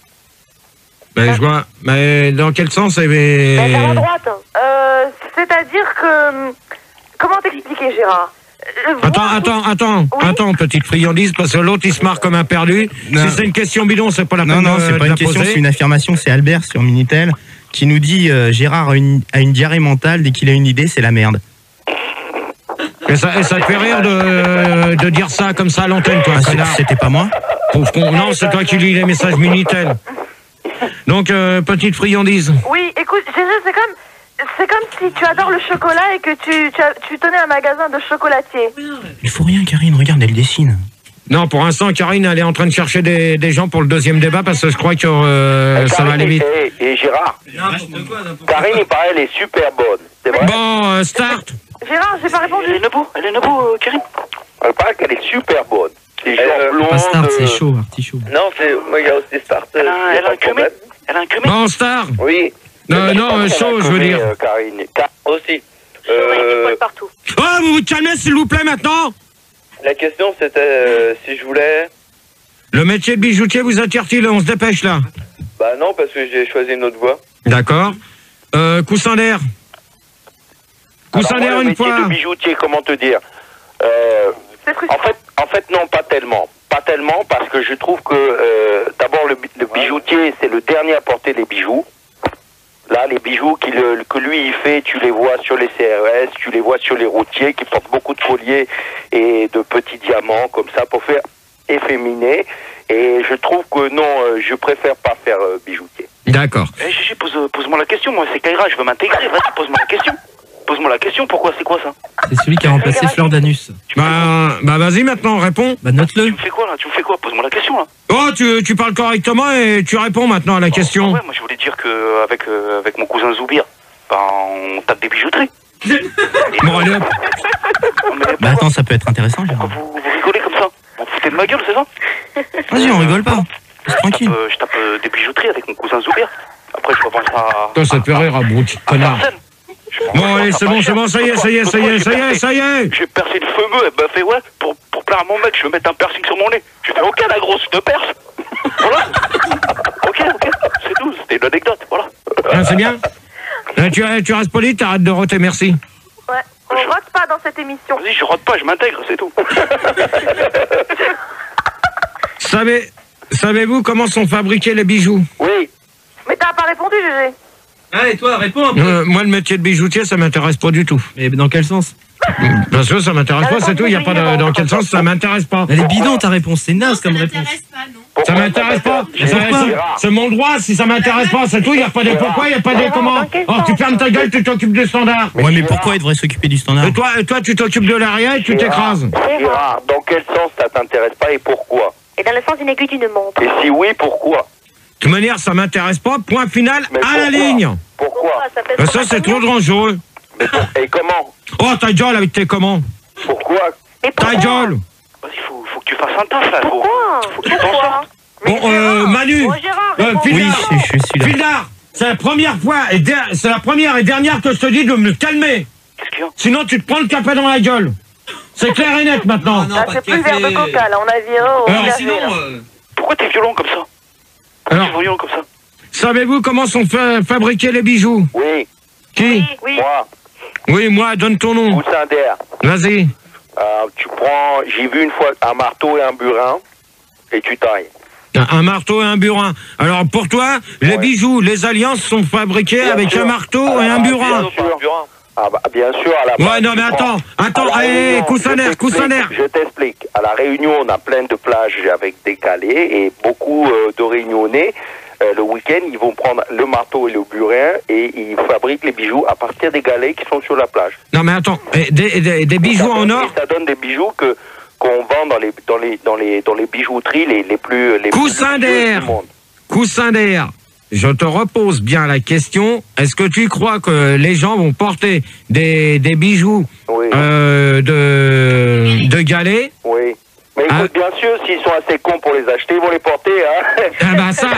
Ben, je vois. Mais dans quel sens? Vers la droite. C'est-à-dire que... Comment t'expliquer, Gérard? Attends, petite friandise, parce que l'autre, il se marre comme un perdu. Non. Si c'est une question bidon, c'est pas la peine Non, c'est pas une question, c'est une affirmation. C'est Albert sur Minitel qui nous dit Gérard a une diarrhée mentale, dès qu'il a une idée, c'est la merde. Et ça te fait rire de dire ça comme ça à l'antenne, toi, connard. C'était pas moi? Non, c'est toi qui lis les messages Minitel. Donc, petite friandise. Oui, écoute, Gégé, c'est comme si tu adores le chocolat et que tu tenais un magasin de chocolatier. Il faut rien, Karine, regarde, elle dessine. Non, pour l'instant, Karine, elle est en train de chercher des gens pour le deuxième débat parce que je crois que ça va aller vite. Et Gérard, Karine, il paraît, elle est super bonne. C'est vrai? Bon, start. Gérard, j'ai pas répondu. Elle est debout, Karine. Il paraît qu'elle est super bonne. C'est genre blonde. Pas start, c'est chaud, artichaut. Non, moi, il y a aussi Start. Elle a un cumé. Bon, star. Oui. Non, chaud, je veux dire. Karine. Aussi. Partout. Oh, vous vous calmez, s'il vous plaît, maintenant. La question, c'était si je voulais... Le métier de bijoutier vous attire-t-il? On se dépêche, là. Bah non, parce que j'ai choisi une autre voie. D'accord. Coussin d'air. Coussin d'air une fois. Le métier de bijoutier, comment te dire? En fait, non, pas tellement. Pas tellement, parce que je trouve que, d'abord, le bijoutier, c'est le dernier à porter les bijoux. Là, les bijoux que lui, il fait, tu les vois sur les CRS, tu les vois sur les routiers qui portent beaucoup de colliers et de petits diamants, comme ça, pour faire efféminer. Et je trouve que non, je préfère pas faire bijoutier. D'accord. Gégé, pose-moi la question, moi, c'est Kaira, je veux m'intégrer. Vas-y, pose-moi la question. Pose-moi la question, pourquoi, c'est quoi ça? C'est celui qui a remplacé Fleur d'Anus. Bah vas-y maintenant, réponds. Bah note-le. Tu me fais quoi là? Pose-moi la question là. Oh, tu parles correctement et tu réponds maintenant à la question. Ouais, moi je voulais dire que avec mon cousin Zoubir, on tape des bijouteries. Bon, allez hop. Bah attends, ça peut être intéressant, Gérard. Vous rigolez comme ça? Vous foutez de ma gueule, c'est ça? Vas-y, on rigole pas. C'est tranquille. Je tape des bijouteries avec mon cousin Zoubir. Après, je repense à... Toi, ça te fait rire, abruti, connard. Bon, allez, c'est bon, ça y est. J'ai percé le fameux, elle m'a fait, ouais, pour plaire à mon mec, je vais mettre un piercing sur mon nez. Je fais, ok, la grosse, je te perce. Voilà. Ok, c'est tout, c'était une anecdote, voilà. Ah, c'est bien. Tu restes poli, t'arrêtes de roter, merci. Ouais, on rote pas dans cette émission. Vas-y, je rote pas, je m'intègre, c'est tout. Savez-vous comment sont fabriqués les bijoux? Oui. Mais t'as pas répondu, Gégé. Ah, et toi, réponds un peu. Moi, le métier de bijoutier, ça m'intéresse pas du tout. Mais dans quel sens? Parce que ça m'intéresse pas, c'est tout. Il n'y a pas dans quel sens, ça m'intéresse pas. Elle est bidon ta réponse, c'est naze comme réponse. Ça m'intéresse pas. C'est mon droit, si ça m'intéresse pas, c'est tout. Il n'y a pas de pourquoi, il n'y a pas de comment. Oh, tu fermes ta gueule, tu t'occupes du standard. Ouais, mais pourquoi il devrait s'occuper du standard? Et toi, tu t'occupes de l'arrière et tu t'écrases. Gérard, dans quel sens ça t'intéresse pas et pourquoi? Et dans le sens d'une aiguille d'une montre. Et si oui, pourquoi? De toute manière, ça m'intéresse pas. Point final, à la ligne. Pourquoi? Ça, c'est trop dangereux. Et comment? Oh, ta gueule avec tes comment? Pourquoi? Ta gueule. Vas-y, faut que tu fasses un taf là. Faut que tu t'en sortes. Bon, Manu, Fildar, c'est la première fois c'est la première et dernière que je te dis de me calmer. Sinon, tu te prends le café dans la gueule. C'est clair et net maintenant. C'est plus verre de coca, là, on a viré au Sinon, pourquoi t'es violent comme ça? Alors, t'es violent comme ça? Savez-vous comment sont fabriqués les bijoux? Oui. Qui? Oui. Moi. Oui, moi, donne ton nom. Goussander. Vas-y. Tu prends, j'ai vu une fois un marteau et un burin, et tu tailles. Un marteau et un burin. Alors pour toi, les bijoux, les alliances sont fabriquées avec un marteau et un burin. Ah bah, bien sûr, à la base. Ouais, non mais attends, Coussaner. Je t'explique. À la Réunion, on a plein de plages avec des galets et beaucoup de Réunionnais, le week-end, ils vont prendre le marteau et le burin et ils fabriquent les bijoux à partir des galets qui sont sur la plage. Non mais attends, des bijoux en or. Ça donne des bijoux qu'on vend dans les bijouteries les plus Coussaner. Coussaner. Je te repose bien la question. Est-ce que tu crois que les gens vont porter des bijoux de galets? Oui. Mais écoute, bien sûr, s'ils sont assez cons pour les acheter, ils vont les porter, hein. Ah bah ça,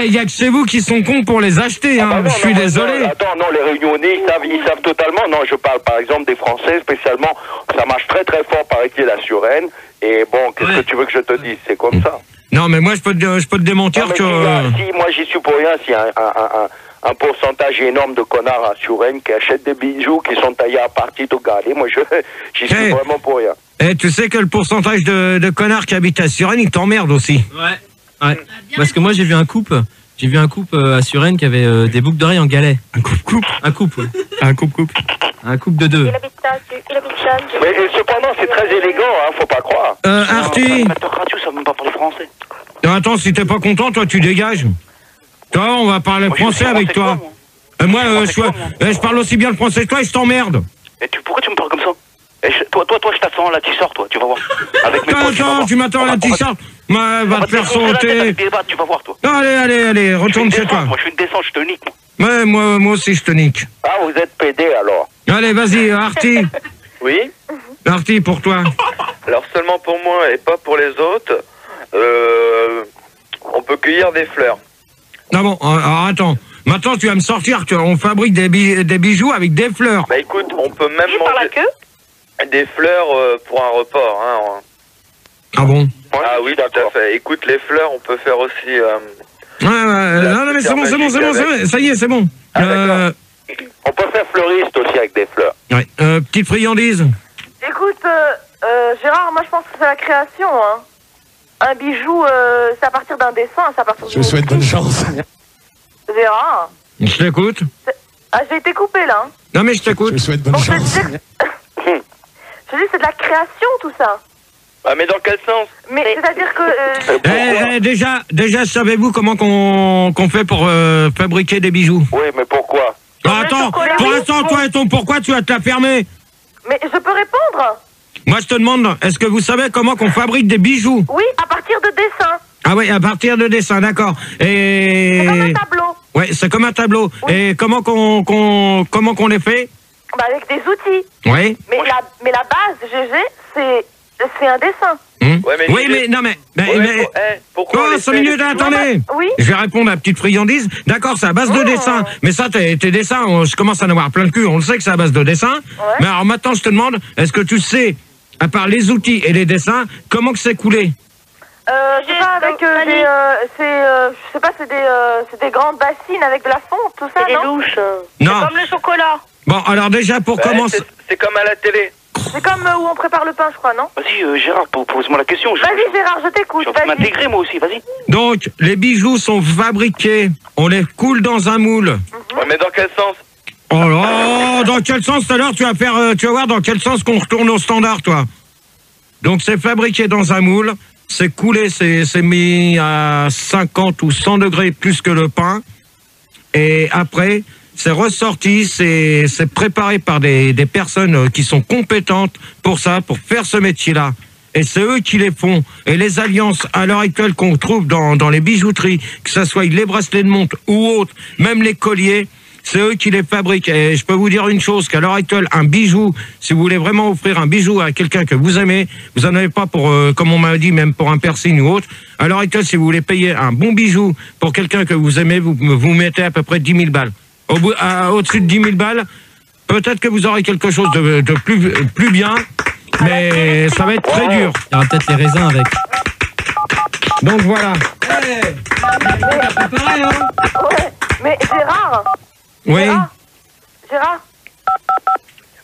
il y a que chez vous qui sont cons pour les acheter, hein. Je suis désolé. Non, les Réunionnais, ils savent totalement. Non, je parle par exemple des Français, spécialement. Ça marche très très fort, paraît-il, la Suresnes. Et bon, qu'est-ce que tu veux que je te dise? C'est comme ça. Non, mais moi, je peux te démentir que... Si, moi, j'y suis pour rien, s'il y a un pourcentage énorme de connards à Suresnes qui achètent des bijoux qui sont taillés à partir de galets, moi, j'y suis vraiment pour rien. Tu sais que le pourcentage de connards qui habitent à Suresnes, ils t'emmerdent aussi. Ouais. Parce que moi, j'ai vu un couple à Suresnes qui avait des boucles d'oreilles en galets. Un couple. Un couple de deux. Mais cependant, c'est très élégant, hein, faut pas croire. Artie. Radio, ça ne veut pas parler français. Attends, si t'es pas content, toi, tu dégages. Toi, on va parler français avec toi. Moi, je parle aussi bien le français que toi et je t'emmerde. Pourquoi tu me parles comme ça? Toi, je t'attends là, tu sors, toi, tu vas voir. Avec mes potes, attends, tu m'attends là, tu sors. Va te faire sauter. Tu vas voir, toi. Allez, retourne chez toi. Moi, je suis une descente, je te nique. Ouais, moi aussi, je te nique. Ah, vous êtes pédé, alors. Allez, vas-y, Artie. Oui. Artie, pour toi. Alors, seulement pour moi et pas pour les autres, on peut cueillir des fleurs. Ah bon, alors attends. Maintenant, tu vas me sortir on fabrique des bijoux avec des fleurs. Bah écoute, on peut même manger des fleurs pour un repas. Hein. Ah bon? Ah oui, tout à fait. Écoute, les fleurs, on peut faire aussi... non, mais c'est bon, ça y est, c'est bon. On peut faire fleuriste aussi avec des fleurs. Ouais. Petite friandise. Écoute, Gérard, moi je pense que c'est la création, hein. Un bijou, c'est à partir d'un dessin, c'est à partir Je souhaite bonne chance. Gérard. Je t'écoute. Ah, j'ai été coupé là. Hein. Non, mais je t'écoute. Je souhaite bonne chance. Je dis, c'est de la création tout ça. Ah, mais dans quel sens? Mais c'est-à-dire que... Déjà, savez-vous comment qu'on fait pour fabriquer des bijoux? Oui, mais pourquoi? Attends, pour l'instant, toi et ton pourquoi, tu vas te la fermer. Mais je peux répondre? Moi, je te demande, est-ce que vous savez comment qu'on fabrique des bijoux? Oui, à partir de dessins. Ah oui, à partir de dessins, d'accord. Et... C'est comme un tableau. Ouais, c'est comme un tableau. Oui. Et comment qu'on les fait? Bah, avec des outils. Oui. Mais la base, GG, c'est un dessin. Ouais, mais oui, mais non, mais... pourquoi 5 minutes, attendez. Oui. Je vais répondre à la petite friandise. D'accord, c'est à base de dessin. Mais ça, tes dessins, je commence à en avoir plein le cul. On le sait que c'est à base de dessin. Ouais. Mais alors maintenant, je te demande, est-ce que tu sais, à part les outils et les dessins, comment que c'est coulé? Je sais pas, avec je sais pas, c'est des grandes bassines avec de la fonte, tout ça, c'est des louches. Non. C'est comme le chocolat. Bon, alors déjà, pour commencer... C'est comme à la télé. C'est comme où on prépare le pain, je crois, non? Vas-y, Gérard, pose-moi la question. Vas-y, Gérard, je t'écoute. Je vais m'intégrer, moi aussi, vas-y. Donc, les bijoux sont fabriqués, on les coule dans un moule. Ouais, mais dans quel sens? Oh là, dans quel sens, tout à l'heure, tu vas voir dans quel sens qu'on retourne au standard, toi. Donc, c'est fabriqué dans un moule, c'est coulé, c'est mis à 50 ou 100 degrés plus que le pain. Et après, c'est ressorti, c'est préparé par des personnes qui sont compétentes pour ça, pour faire ce métier-là. Et c'est eux qui les font. Et les alliances, à l'heure actuelle, qu'on trouve dans les bijouteries, que ce soit les bracelets de montre ou autres, même les colliers, c'est eux qui les fabriquent. Et je peux vous dire une chose, qu'à l'heure actuelle, un bijou, si vous voulez vraiment offrir un bijou à quelqu'un que vous aimez, vous en avez pas pour, comme on m'a dit, même pour un piercing ou autre. À l'heure actuelle, si vous voulez payer un bon bijou pour quelqu'un que vous aimez, vous mettez à peu près 10 000 balles. Au-dessus de 10 000 balles, peut-être que vous aurez quelque chose de plus bien, mais ça va être très dur. Il y aura peut-être les raisins avec. Donc voilà. Préparé, hein. Ouais. Mais Gérard. Oui. Gérard.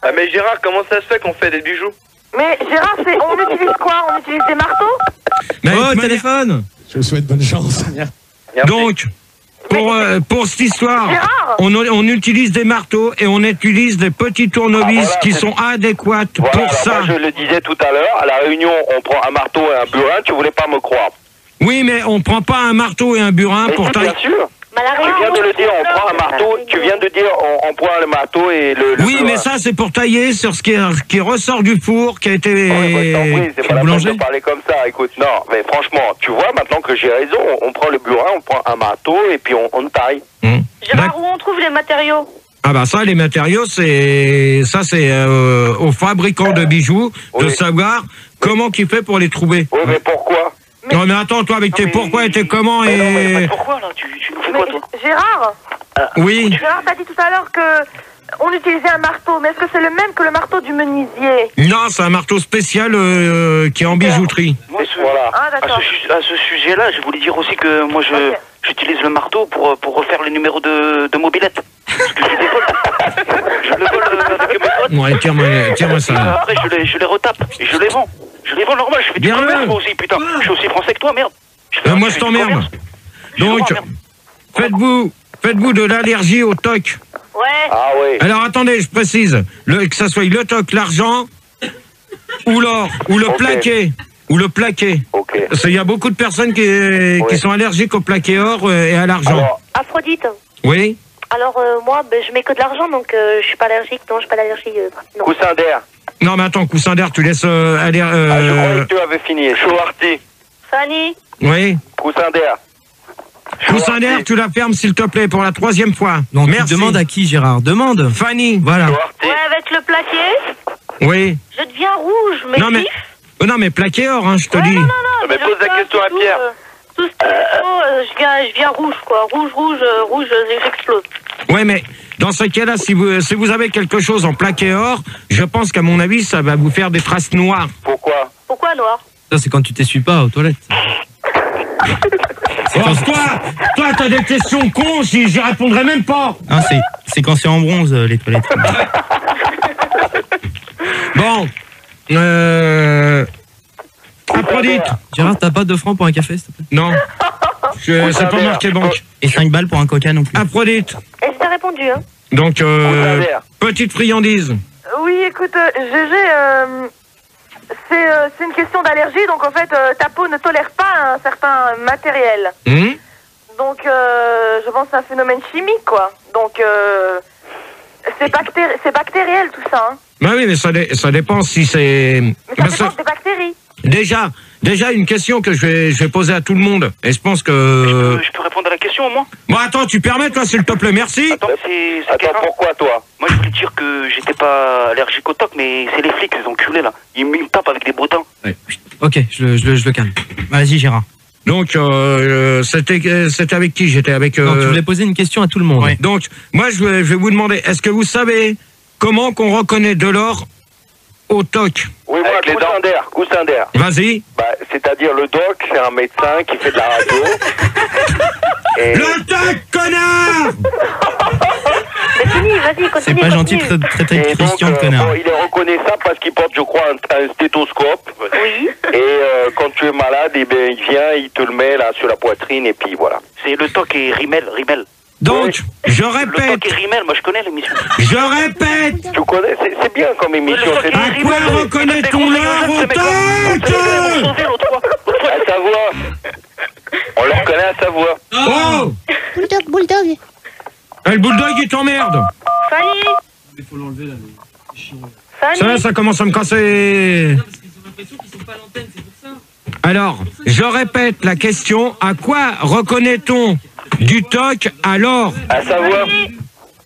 Ah mais Gérard, comment ça se fait qu'on fait des bijoux? Mais Gérard, on utilise quoi? On utilise des marteaux? Oh, téléphone. Je vous souhaite bonne chance. Donc, pour cette histoire, on utilise des marteaux et on utilise des petits tournevis qui sont adéquats pour ça. Moi, je le disais tout à l'heure, à la réunion, on prend un marteau et un burin, tu voulais pas me croire. Oui, mais on prend pas un marteau et un burin pour tailler. Bien sûr. Tu viens de le dire, on prend un marteau, tu viens de dire, on prend le marteau et le oui, mais ça, c'est pour tailler sur ce qui ressort du four, qui a été... Oui, c'est pas la peine de parler comme ça, écoute, non, mais franchement, tu vois, maintenant que j'ai raison, on prend le burin, on prend un marteau et puis on taille. Gérard, où on trouve les matériaux? Ah bah ça, les matériaux, c'est aux fabricants de bijoux de savoir comment qu'il fait pour les trouver. Oui, mais pourquoi? Non mais attends, toi, avec tes pourquoi et tes comment et... Non, mais pourquoi, là? Tu nous fais quoi, toi? Gérard. Oui. Gérard, t'as dit tout à l'heure que on utilisait un marteau, mais est-ce que c'est le même que le marteau du menuisier? Non, c'est un marteau spécial qui est en bijouterie. Moi, à ce sujet-là, je voulais dire aussi que moi, j'utilise le marteau pour refaire les numéros de mobilette. Parce que je le vole avec mes potes. Ouais, tire-moi ça. Après, je les retape et je les vends. Je les vends normal, je fais du commerce moi aussi, putain. Je suis aussi français que toi, merde. Moi, je t'emmerde. Donc, faites-vous de l'allergie au toc. Ouais. Ah oui. Alors, attendez, je précise. Que ça soit le toc, l'argent, ou l'or, ou le plaqué. Ou le plaqué. Ok. Parce qu'il y a beaucoup de personnes qui sont allergiques au plaqué or et à l'argent. Aphrodite. Oui. Alors, moi, je mets que de l'argent, donc je suis pas allergique. Non, je suis pas allergique. Non. Coussin d'air. Non, mais attends, coussin d'air, tu laisses aller... je croyais que tu avais fini. Chouarty. Fanny. Oui. Coussin d'air. Coussin d'air, tu la fermes, s'il te plaît, pour la 3e fois. Donc, merci. Demande à qui, Gérard? Demande. Fanny. Voilà. Ouais, avec le plaqué. Oui. Je deviens rouge, mais non, mais plaqué or, hein, je te dis. Non, mais pose la question à Pierre. Tout ce qui est je viens rouge, quoi. Rouge, j'explose. Ouais, mais dans ce cas-là, si vous avez quelque chose en plaqué or, je pense qu'à mon avis, ça va vous faire des traces noires. Pourquoi? Pourquoi noir? Ça, c'est quand tu t'essuies pas aux toilettes. Toi, t'as des questions cons, j'y répondrai même pas. Ah, c'est quand c'est en bronze, les toilettes. Bon. Aphrodite. Gérard, t'as pas 2 francs pour un café, s'il te plaît? Non. C'est pas marqué banque. Et 5 balles pour un coca non plus. Aphrodite. Et je t'ai répondu, hein. Donc, petite friandise. Oui, écoute, GG, c'est une question d'allergie, donc en fait, ta peau ne tolère pas un certain matériel. Donc, je pense que c'est un phénomène chimique, quoi. Donc, c'est bactériel, tout ça, hein. Bah oui, mais ça dépend si c'est... Mais ça dépend des bactéries. Déjà, une question que je vais poser à tout le monde. Et je pense que... Je peux répondre à la question, au moins? Bon, attends, tu permets, toi, s'il te plaît, merci. Attends, pourquoi, toi? Moi, je voulais dire que j'étais pas allergique au toc, mais c'est les flics, ces enculés, là. Ils me tapent avec des bottins. Ouais. Ok, je le calme. Vas-y, Gérard. Donc, c'était avec qui? J'étais avec... Donc, tu voulais poser une question à tout le monde. Ouais. Donc, moi, je vais vous demander, est-ce que vous savez comment qu'on reconnaît de l'or au toc? Oui, moi, coussin d'air. Vas-y. Bah, c'est-à-dire, le doc, c'est un médecin qui fait de la radio. Et... Le toc, connard! Mais fini, vas-y, continue. C'est pas gentil de traiter de Christian de connard. Bon, il est reconnaissable parce qu'il porte, je crois, un stéthoscope. Oui. Et quand tu es malade, eh bien, il vient, il te le met là sur la poitrine et puis voilà. C'est le toc et Rimmel. Donc, je répète. Le toc et Rimmel, moi je connais l'émission. Je répète. Tu connais, c'est bien comme émission. À quoi reconnaît-on l'or au toc? ça commence à me casser. Alors, je répète la question. À quoi reconnaît-on du toc à l'or? À savoir.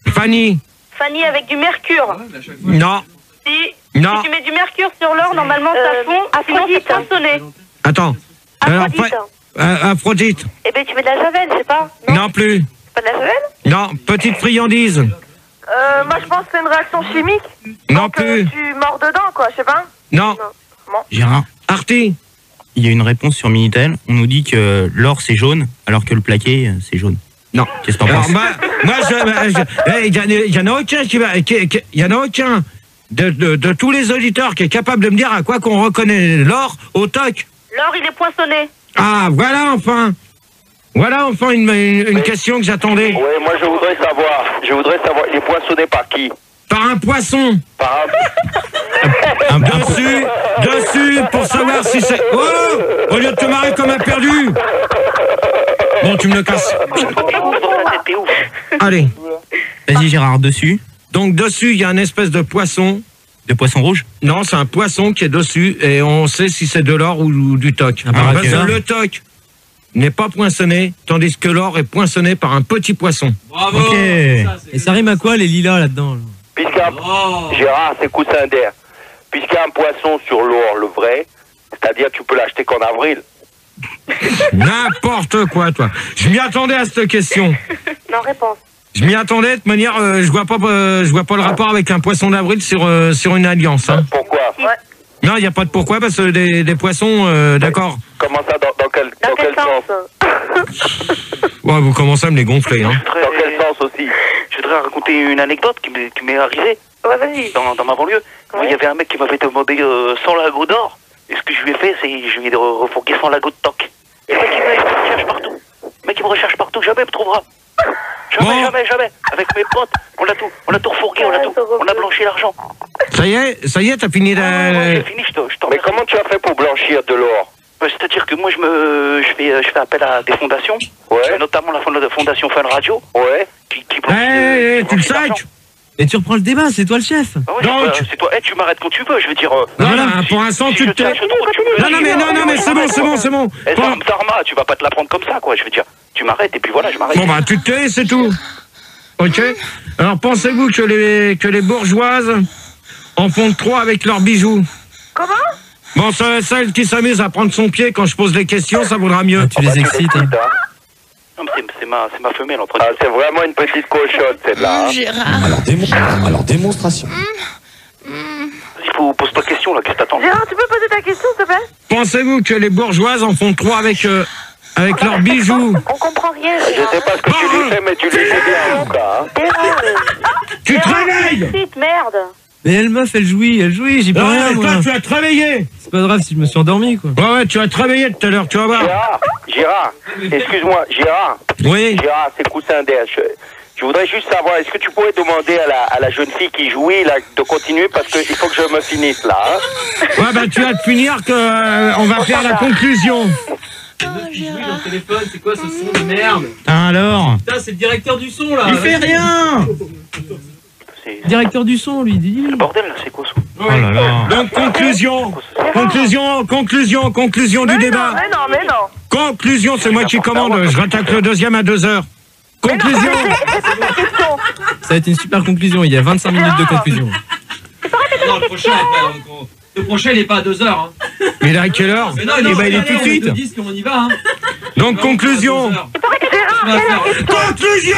Fanny. Fanny avec du mercure. Non. Si tu mets du mercure sur l'or, normalement ça fond, sinon c'est poinçonné. Attends. Aphrodite. Aphrodite. Eh ben tu mets de la javel, je sais pas. Non plus. Pas de la javel? Non, petite friandise. Moi je pense que c'est une réaction chimique. Non Donc, plus. tu mords dedans quoi, je sais pas. Non. Gérard. Arty. Il y a une réponse sur Minitel. On nous dit que l'or c'est jaune, alors que le plaqué c'est jaune. Non. Qu'est-ce que t'en penses? Il y en a aucun il y en a aucun de tous les auditeurs qui est capable de me dire à quoi qu'on reconnaît l'or au toc. L'or il est poinçonné. Ah, voilà enfin. Voilà enfin une question que j'attendais. Ouais, moi je voudrais savoir, il est poinçonné par qui? Par un poisson. Par Dessus, pour savoir si c'est... Oh, au lieu de te marrer comme un perdu. Bon, tu me le casses. Allez. Vas-y Gérard, dessus. Donc dessus, il y a une espèce de poisson. De poisson rouge? Non, c'est un poisson qui est dessus et on sait si c'est de l'or ou du toc. Parce que le toc n'est pas poinçonné, tandis que l'or est poinçonné par un petit poisson. Bravo. Ok. Et ça rime à quoi les lilas là-dedans là? Gérard, c'est coussin d'air. Puisqu'il y a un poisson sur l'or, le vrai, c'est-à-dire tu peux l'acheter qu'en avril. N'importe quoi, toi. Je m'y attendais à cette question. Non, réponse. Je m'y attendais, de toute manière, je vois pas le rapport avec un poisson d'avril sur une alliance. Hein. Pourquoi? Non, il n'y a pas de pourquoi, parce que des poissons, d'accord. Comment ça, dans quel sens? Ouais, vous commencez à me les gonfler, hein. Dans quel sens aussi? Je voudrais raconter une anecdote qui m'est arrivée. Ouais, vas-y. Dans ma banlieue. Il y avait un mec qui m'avait demandé 100 lagots d'or. Et ce que je lui ai fait, c'est je lui ai refourgué 100 lagots de toc. Et le mec, il me recherche partout. Le mec, il me recherche partout. Jamais il me trouvera. Jamais. Avec mes potes, on a tout refourgué, on a blanchi l'argent. Ça y est, t'as fini J'ai fini, je t'en Mais comment tu as fait pour blanchir de l'or? C'est-à-dire que moi, je fais appel à des fondations, notamment la fondation Fun Radio, qui tu le sacs. Et tu reprends le débat, c'est toi le chef. Donc, c'est toi. Tu m'arrêtes quand tu veux, je veux dire. Voilà, pour l'instant, tu te tais. Non, mais c'est bon. Tarma, tu vas pas te la prendre comme ça, quoi. Je veux dire, tu m'arrêtes et puis voilà, je m'arrête. Bon, bah, tu te tais, c'est tout. Ok. Alors, pensez-vous que les bourgeoises en font trop avec leurs bijoux? Comment? Bon, celle qui s'amuse à prendre son pied quand je pose les questions, ça vaudra mieux. Tu les excites, hein. Non, c'est ma femelle en train de... Ah, c'est vraiment une petite cochonne, celle-là. Gérard. Alors, démonstration. Vas-y, pose ta question, là, qu'est-ce que t'attends? Gérard, tu peux poser ta question, s'il te plaît? Pensez-vous que les bourgeoises en font trop avec leurs bijoux? On comprend rien, Je sais pas ce que tu lui fais, mais tu lui fais bien, en tout cas. Tu te réveilles! Merde. Mais meuf, elle jouit, j'y peux rien, moi. Toi, tu as te réveillé! C'est pas grave si je me suis endormi, quoi. Ouais, tu as te réveillé tout à l'heure, tu vas voir. Gérard, excuse-moi, Gérard. Oui. Gérard, c'est coussin d'air. Je voudrais juste savoir, est-ce que tu pourrais demander à la jeune fille qui jouit là, de continuer parce qu'il faut que je me finisse là. Hein. Ouais, bah tu vas te finir on va faire la conclusion. Dans le téléphone, c'est quoi ce son de merde? Alors? Putain, c'est le directeur du son là. Il fait rien. Directeur du son, lui dit. Le bordel là, c'est quoi ça? Oh là là. Donc conclusion du débat. Mais non. Conclusion, c'est moi qui commande. Je rattaque le deuxième à 2h. Conclusion. Ça va être une super conclusion. Il y a 25 minutes de conclusion. Non, le prochain, il est pas à 2h. Hein. Mais il est à quelle heure? Mais non, il est tout de suite. On y va. Hein. Donc conclusion. Conclusion.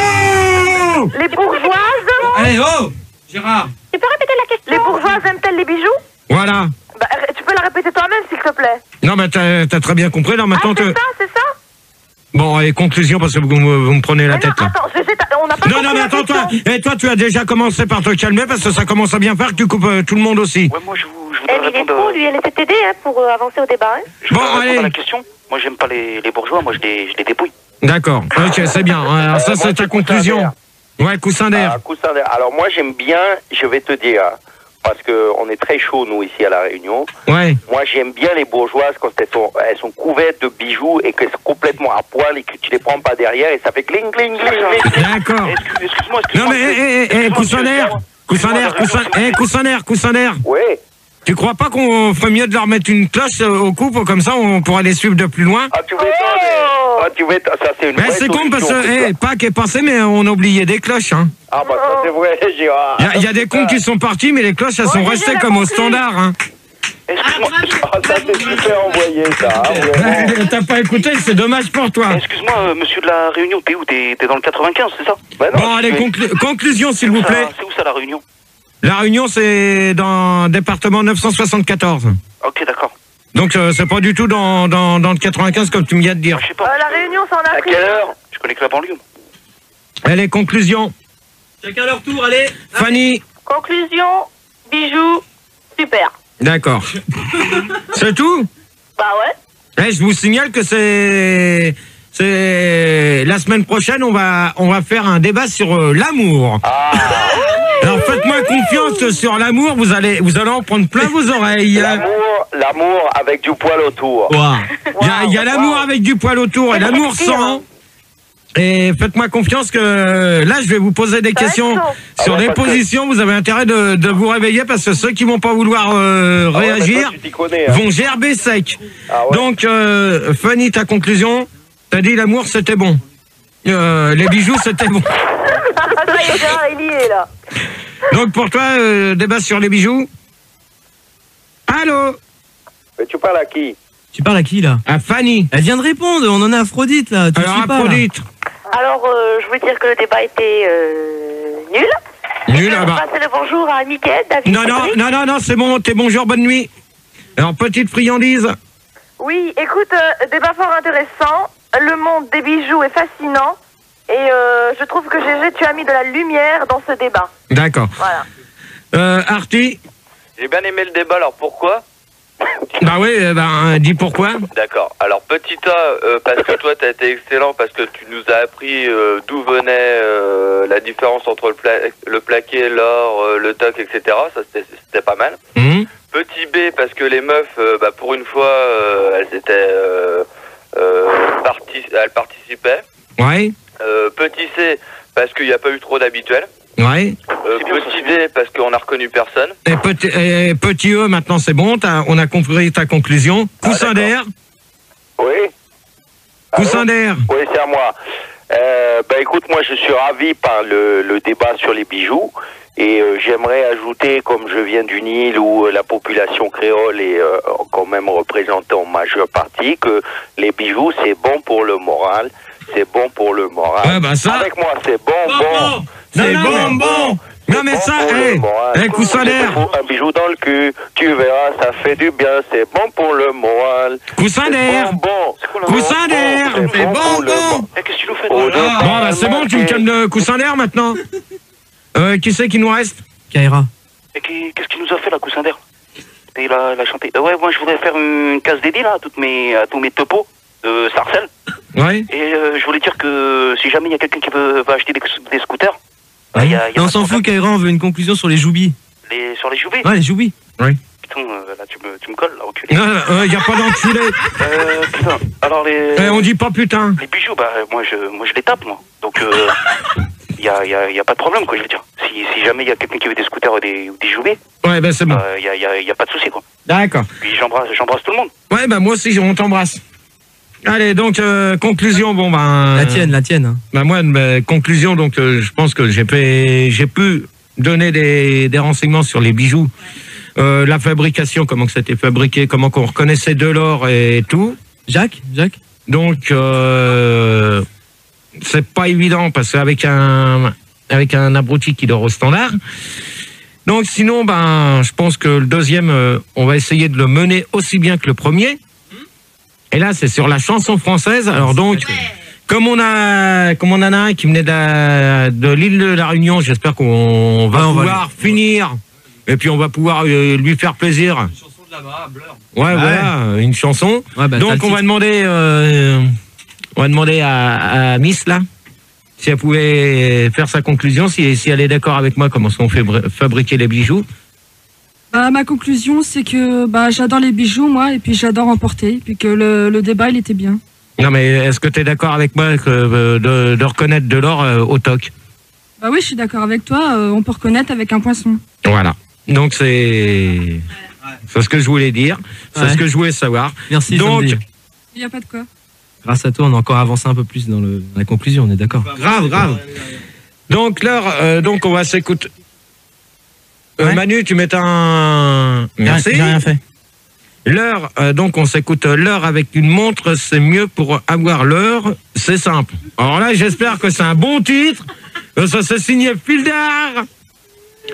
Les bourgeoises. Allez, oh Gérard. Tu peux répéter la question? Les bourgeoises aiment-elles les bijoux? Voilà. Bah, tu peux la répéter toi-même, s'il te plaît. Non, mais t'as très bien compris. Là, maintenant c'est ça? Bon, allez, conclusion, parce que vous me prenez la tête, là. Attends, on n'a pas compris. Non, mais attends, toi, tu as déjà commencé par te calmer, parce que ça commence à bien faire que tu coupes tout le monde aussi. Ouais, moi, je voudrais il est répondre... trop, lui, elle essaie de t'aider pour avancer au débat. Hein. Je voudrais répondre à la question. Moi, j'aime pas les bourgeois, moi, je les dépouille. D'accord, ok, c'est bien. Alors, ça, c'est ta conclusion. Ouais, coussin d'air. Coussin d'air. Alors, moi, j'aime bien, je vais te dire... Parce qu'on est très chaud, nous, ici, à La Réunion. Ouais. Moi, j'aime bien les bourgeoises quand elles sont couvertes de bijoux et qu'elles sont complètement à poil et que tu les prends pas derrière et ça fait cling, cling, cling, cling. D'accord. Excuse-moi. Non, mais, coussin d'air. Coussin d'air. Oui. Tu crois pas qu'on ferait mieux de leur mettre une cloche au couple, comme ça on pourra les suivre de plus loin? Ah, tu m'étonnes. Ça, c'est une Mais vraie c'est con parce solution, que, Pâques est passé, mais on a oublié des cloches, hein. Ah, bah, ça, c'est vrai, Gérard. Il y a des cons qui sont partis, mais les cloches, elles sont restées comme au standard, hein. Ah, ça, c'est super envoyé, ça. Hein, vraiment. T'as pas écouté, c'est dommage pour toi. Excuse-moi, monsieur de la Réunion, t'es où? T'es dans le 95, c'est ça? Bon, allez, conclusion, s'il vous plaît. C'est où ça, la Réunion? La Réunion, c'est dans le département 974. Ok, d'accord. Donc, c'est pas du tout dans le 95, comme tu me viens de dire. Je sais pas. La Réunion, c'est en Afrique. À quelle heure? Je connais que la banlieue. Allez, conclusion. Chacun leur tour, allez. Fanny. Conclusion, bijoux, super. D'accord. C'est tout? Bah ouais. Je vous signale que c'est la semaine prochaine, on va faire un débat sur l'amour. Alors faites-moi confiance sur l'amour, vous allez en prendre plein vos oreilles. L'amour avec du poil autour. Il y a l'amour avec du poil autour et l'amour sans. Et faites-moi confiance que là, je vais vous poser des questions sur les positions. Vous avez intérêt de vous réveiller parce que ceux qui vont pas vouloir réagir vont gerber sec. Donc, Fanny, ta conclusion, t'as dit l'amour, c'était bon. Les bijoux, c'était bon. Ça y est, Gérard, il y est là. Donc, pour toi, débat sur les bijoux. Allô? Mais tu parles à qui? Tu parles à qui, là? À Fanny. Elle vient de répondre, on en a Aphrodite, là. Tu Alors, suis pas, Aphrodite. là. Alors, je veux dire que le débat était nul. Nul, Je vais passer le bonjour à Mickaël, David. Non, c'est bon, t'es bonjour, bonne nuit. Alors, petite friandise. Oui, écoute, débat fort intéressant. Le monde des bijoux est fascinant. Et je trouve que Gégé, tu as mis de la lumière dans ce débat. D'accord. Voilà. Arti. J'ai bien aimé le débat, alors pourquoi? Bah oui, dis pourquoi. D'accord. Alors petit A, parce que toi t'as été excellent, parce que tu nous as appris d'où venait la différence entre le plaqué, l'or, le toc, etc. Ça c'était pas mal. Petit B, parce que les meufs, pour une fois, elles participaient. Ouais. Petit C, parce qu'il n'y a pas eu trop d'habituels. Ouais. Petit D, parce qu'on a reconnu personne. Et petit E, maintenant c'est bon, on a compris ta conclusion. Coussin d'air. Oui. Coussin d'air. Oui, c'est à moi. Écoute, moi je suis ravi par le débat sur les bijoux. Et j'aimerais ajouter, comme je viens d'une île où la population créole est quand même représentée en majeure partie, que les bijoux c'est bon pour le moral. C'est bon pour le moral. Ça... Avec moi, c'est bon. C'est bon. Non mais ça, coussin d'air. Un bijou dans le cul, tu verras, ça fait du bien. C'est bon pour le moral. Coussin d'air. Coussin d'air. C'est bon. Qu'est-ce que tu nous fais? C'est bon, tu me calmes le coussin d'air maintenant. Qui c'est qui nous reste? Kaira. Et qu'est-ce qu'il nous a fait, la coussin d'air? Il a chanté. Ouais, moi je voudrais faire une case dédiée là à tous mes topos de Sarcelles. Ouais. Et je voulais dire que si jamais il y a quelqu'un qui veut acheter des scooters, on s'en fout, Kaira, on veut une conclusion sur les joubis. Sur les joubis? Ouais, les joubis. Oui. Putain, là tu me colles, là, enculé. Non, y a pas d'enculé. Putain, alors on dit pas putain. Les bijoux, moi je les tape, moi. Donc, y a pas de problème, quoi, je veux dire. Si jamais il y a quelqu'un qui veut des scooters ou des joubis, ouais, c'est bon. Y a pas de souci, quoi. D'accord. Puis j'embrasse tout le monde. Ouais, moi aussi, on t'embrasse. Allez, donc, conclusion, La tienne. Moi, conclusion, donc, je pense que j'ai pu donner des renseignements sur les bijoux. La fabrication, comment que c'était fabriqué, comment qu'on reconnaissait de l'or et tout. Jacques. Donc, c'est pas évident, parce qu'avec un abruti qui dort au standard. Donc, sinon, je pense que le deuxième, on va essayer de le mener aussi bien que le premier. Et là, c'est sur la chanson française. Alors donc, comme on en a un qui venait de l'île de la Réunion, j'espère qu'on va pouvoir finir. Et puis on va pouvoir lui faire plaisir. Une chanson de là-bas, Blur. Ouais, voilà, une chanson. Donc on va demander à Miss là, si elle pouvait faire sa conclusion, si elle est d'accord avec moi, comment on fait fabriquer les bijoux. Ma conclusion, c'est que j'adore les bijoux, moi, et puis j'adore en porter, puis que le débat, il était bien. Non, mais est-ce que tu es d'accord avec moi de reconnaître de l'or au toc? Oui, je suis d'accord avec toi, on peut reconnaître avec un poinçon. Voilà. Donc c'est... C'est ce que je voulais dire. C'est ce que je voulais savoir. Merci. Donc, Sandy. Il n'y a pas de quoi. Grâce à toi, on a encore avancé un peu plus dans la conclusion, on est d'accord. grave. Donc, l'heure, donc on va s'écouter. Manu, tu mets un... Merci. J'ai rien fait. L'heure, donc on s'écoute l'heure avec une montre, c'est mieux pour avoir l'heure, c'est simple. Alors là, j'espère que c'est un bon titre, que ça s'est signé Fildar.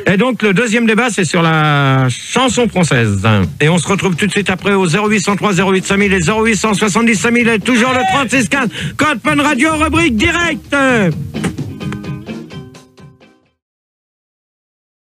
Et donc le deuxième débat, c'est sur la chanson française. Et on se retrouve tout de suite après au 0803 08 5000 et 0870 5000 et toujours le 3615. Code Fun Radio, rubrique direct.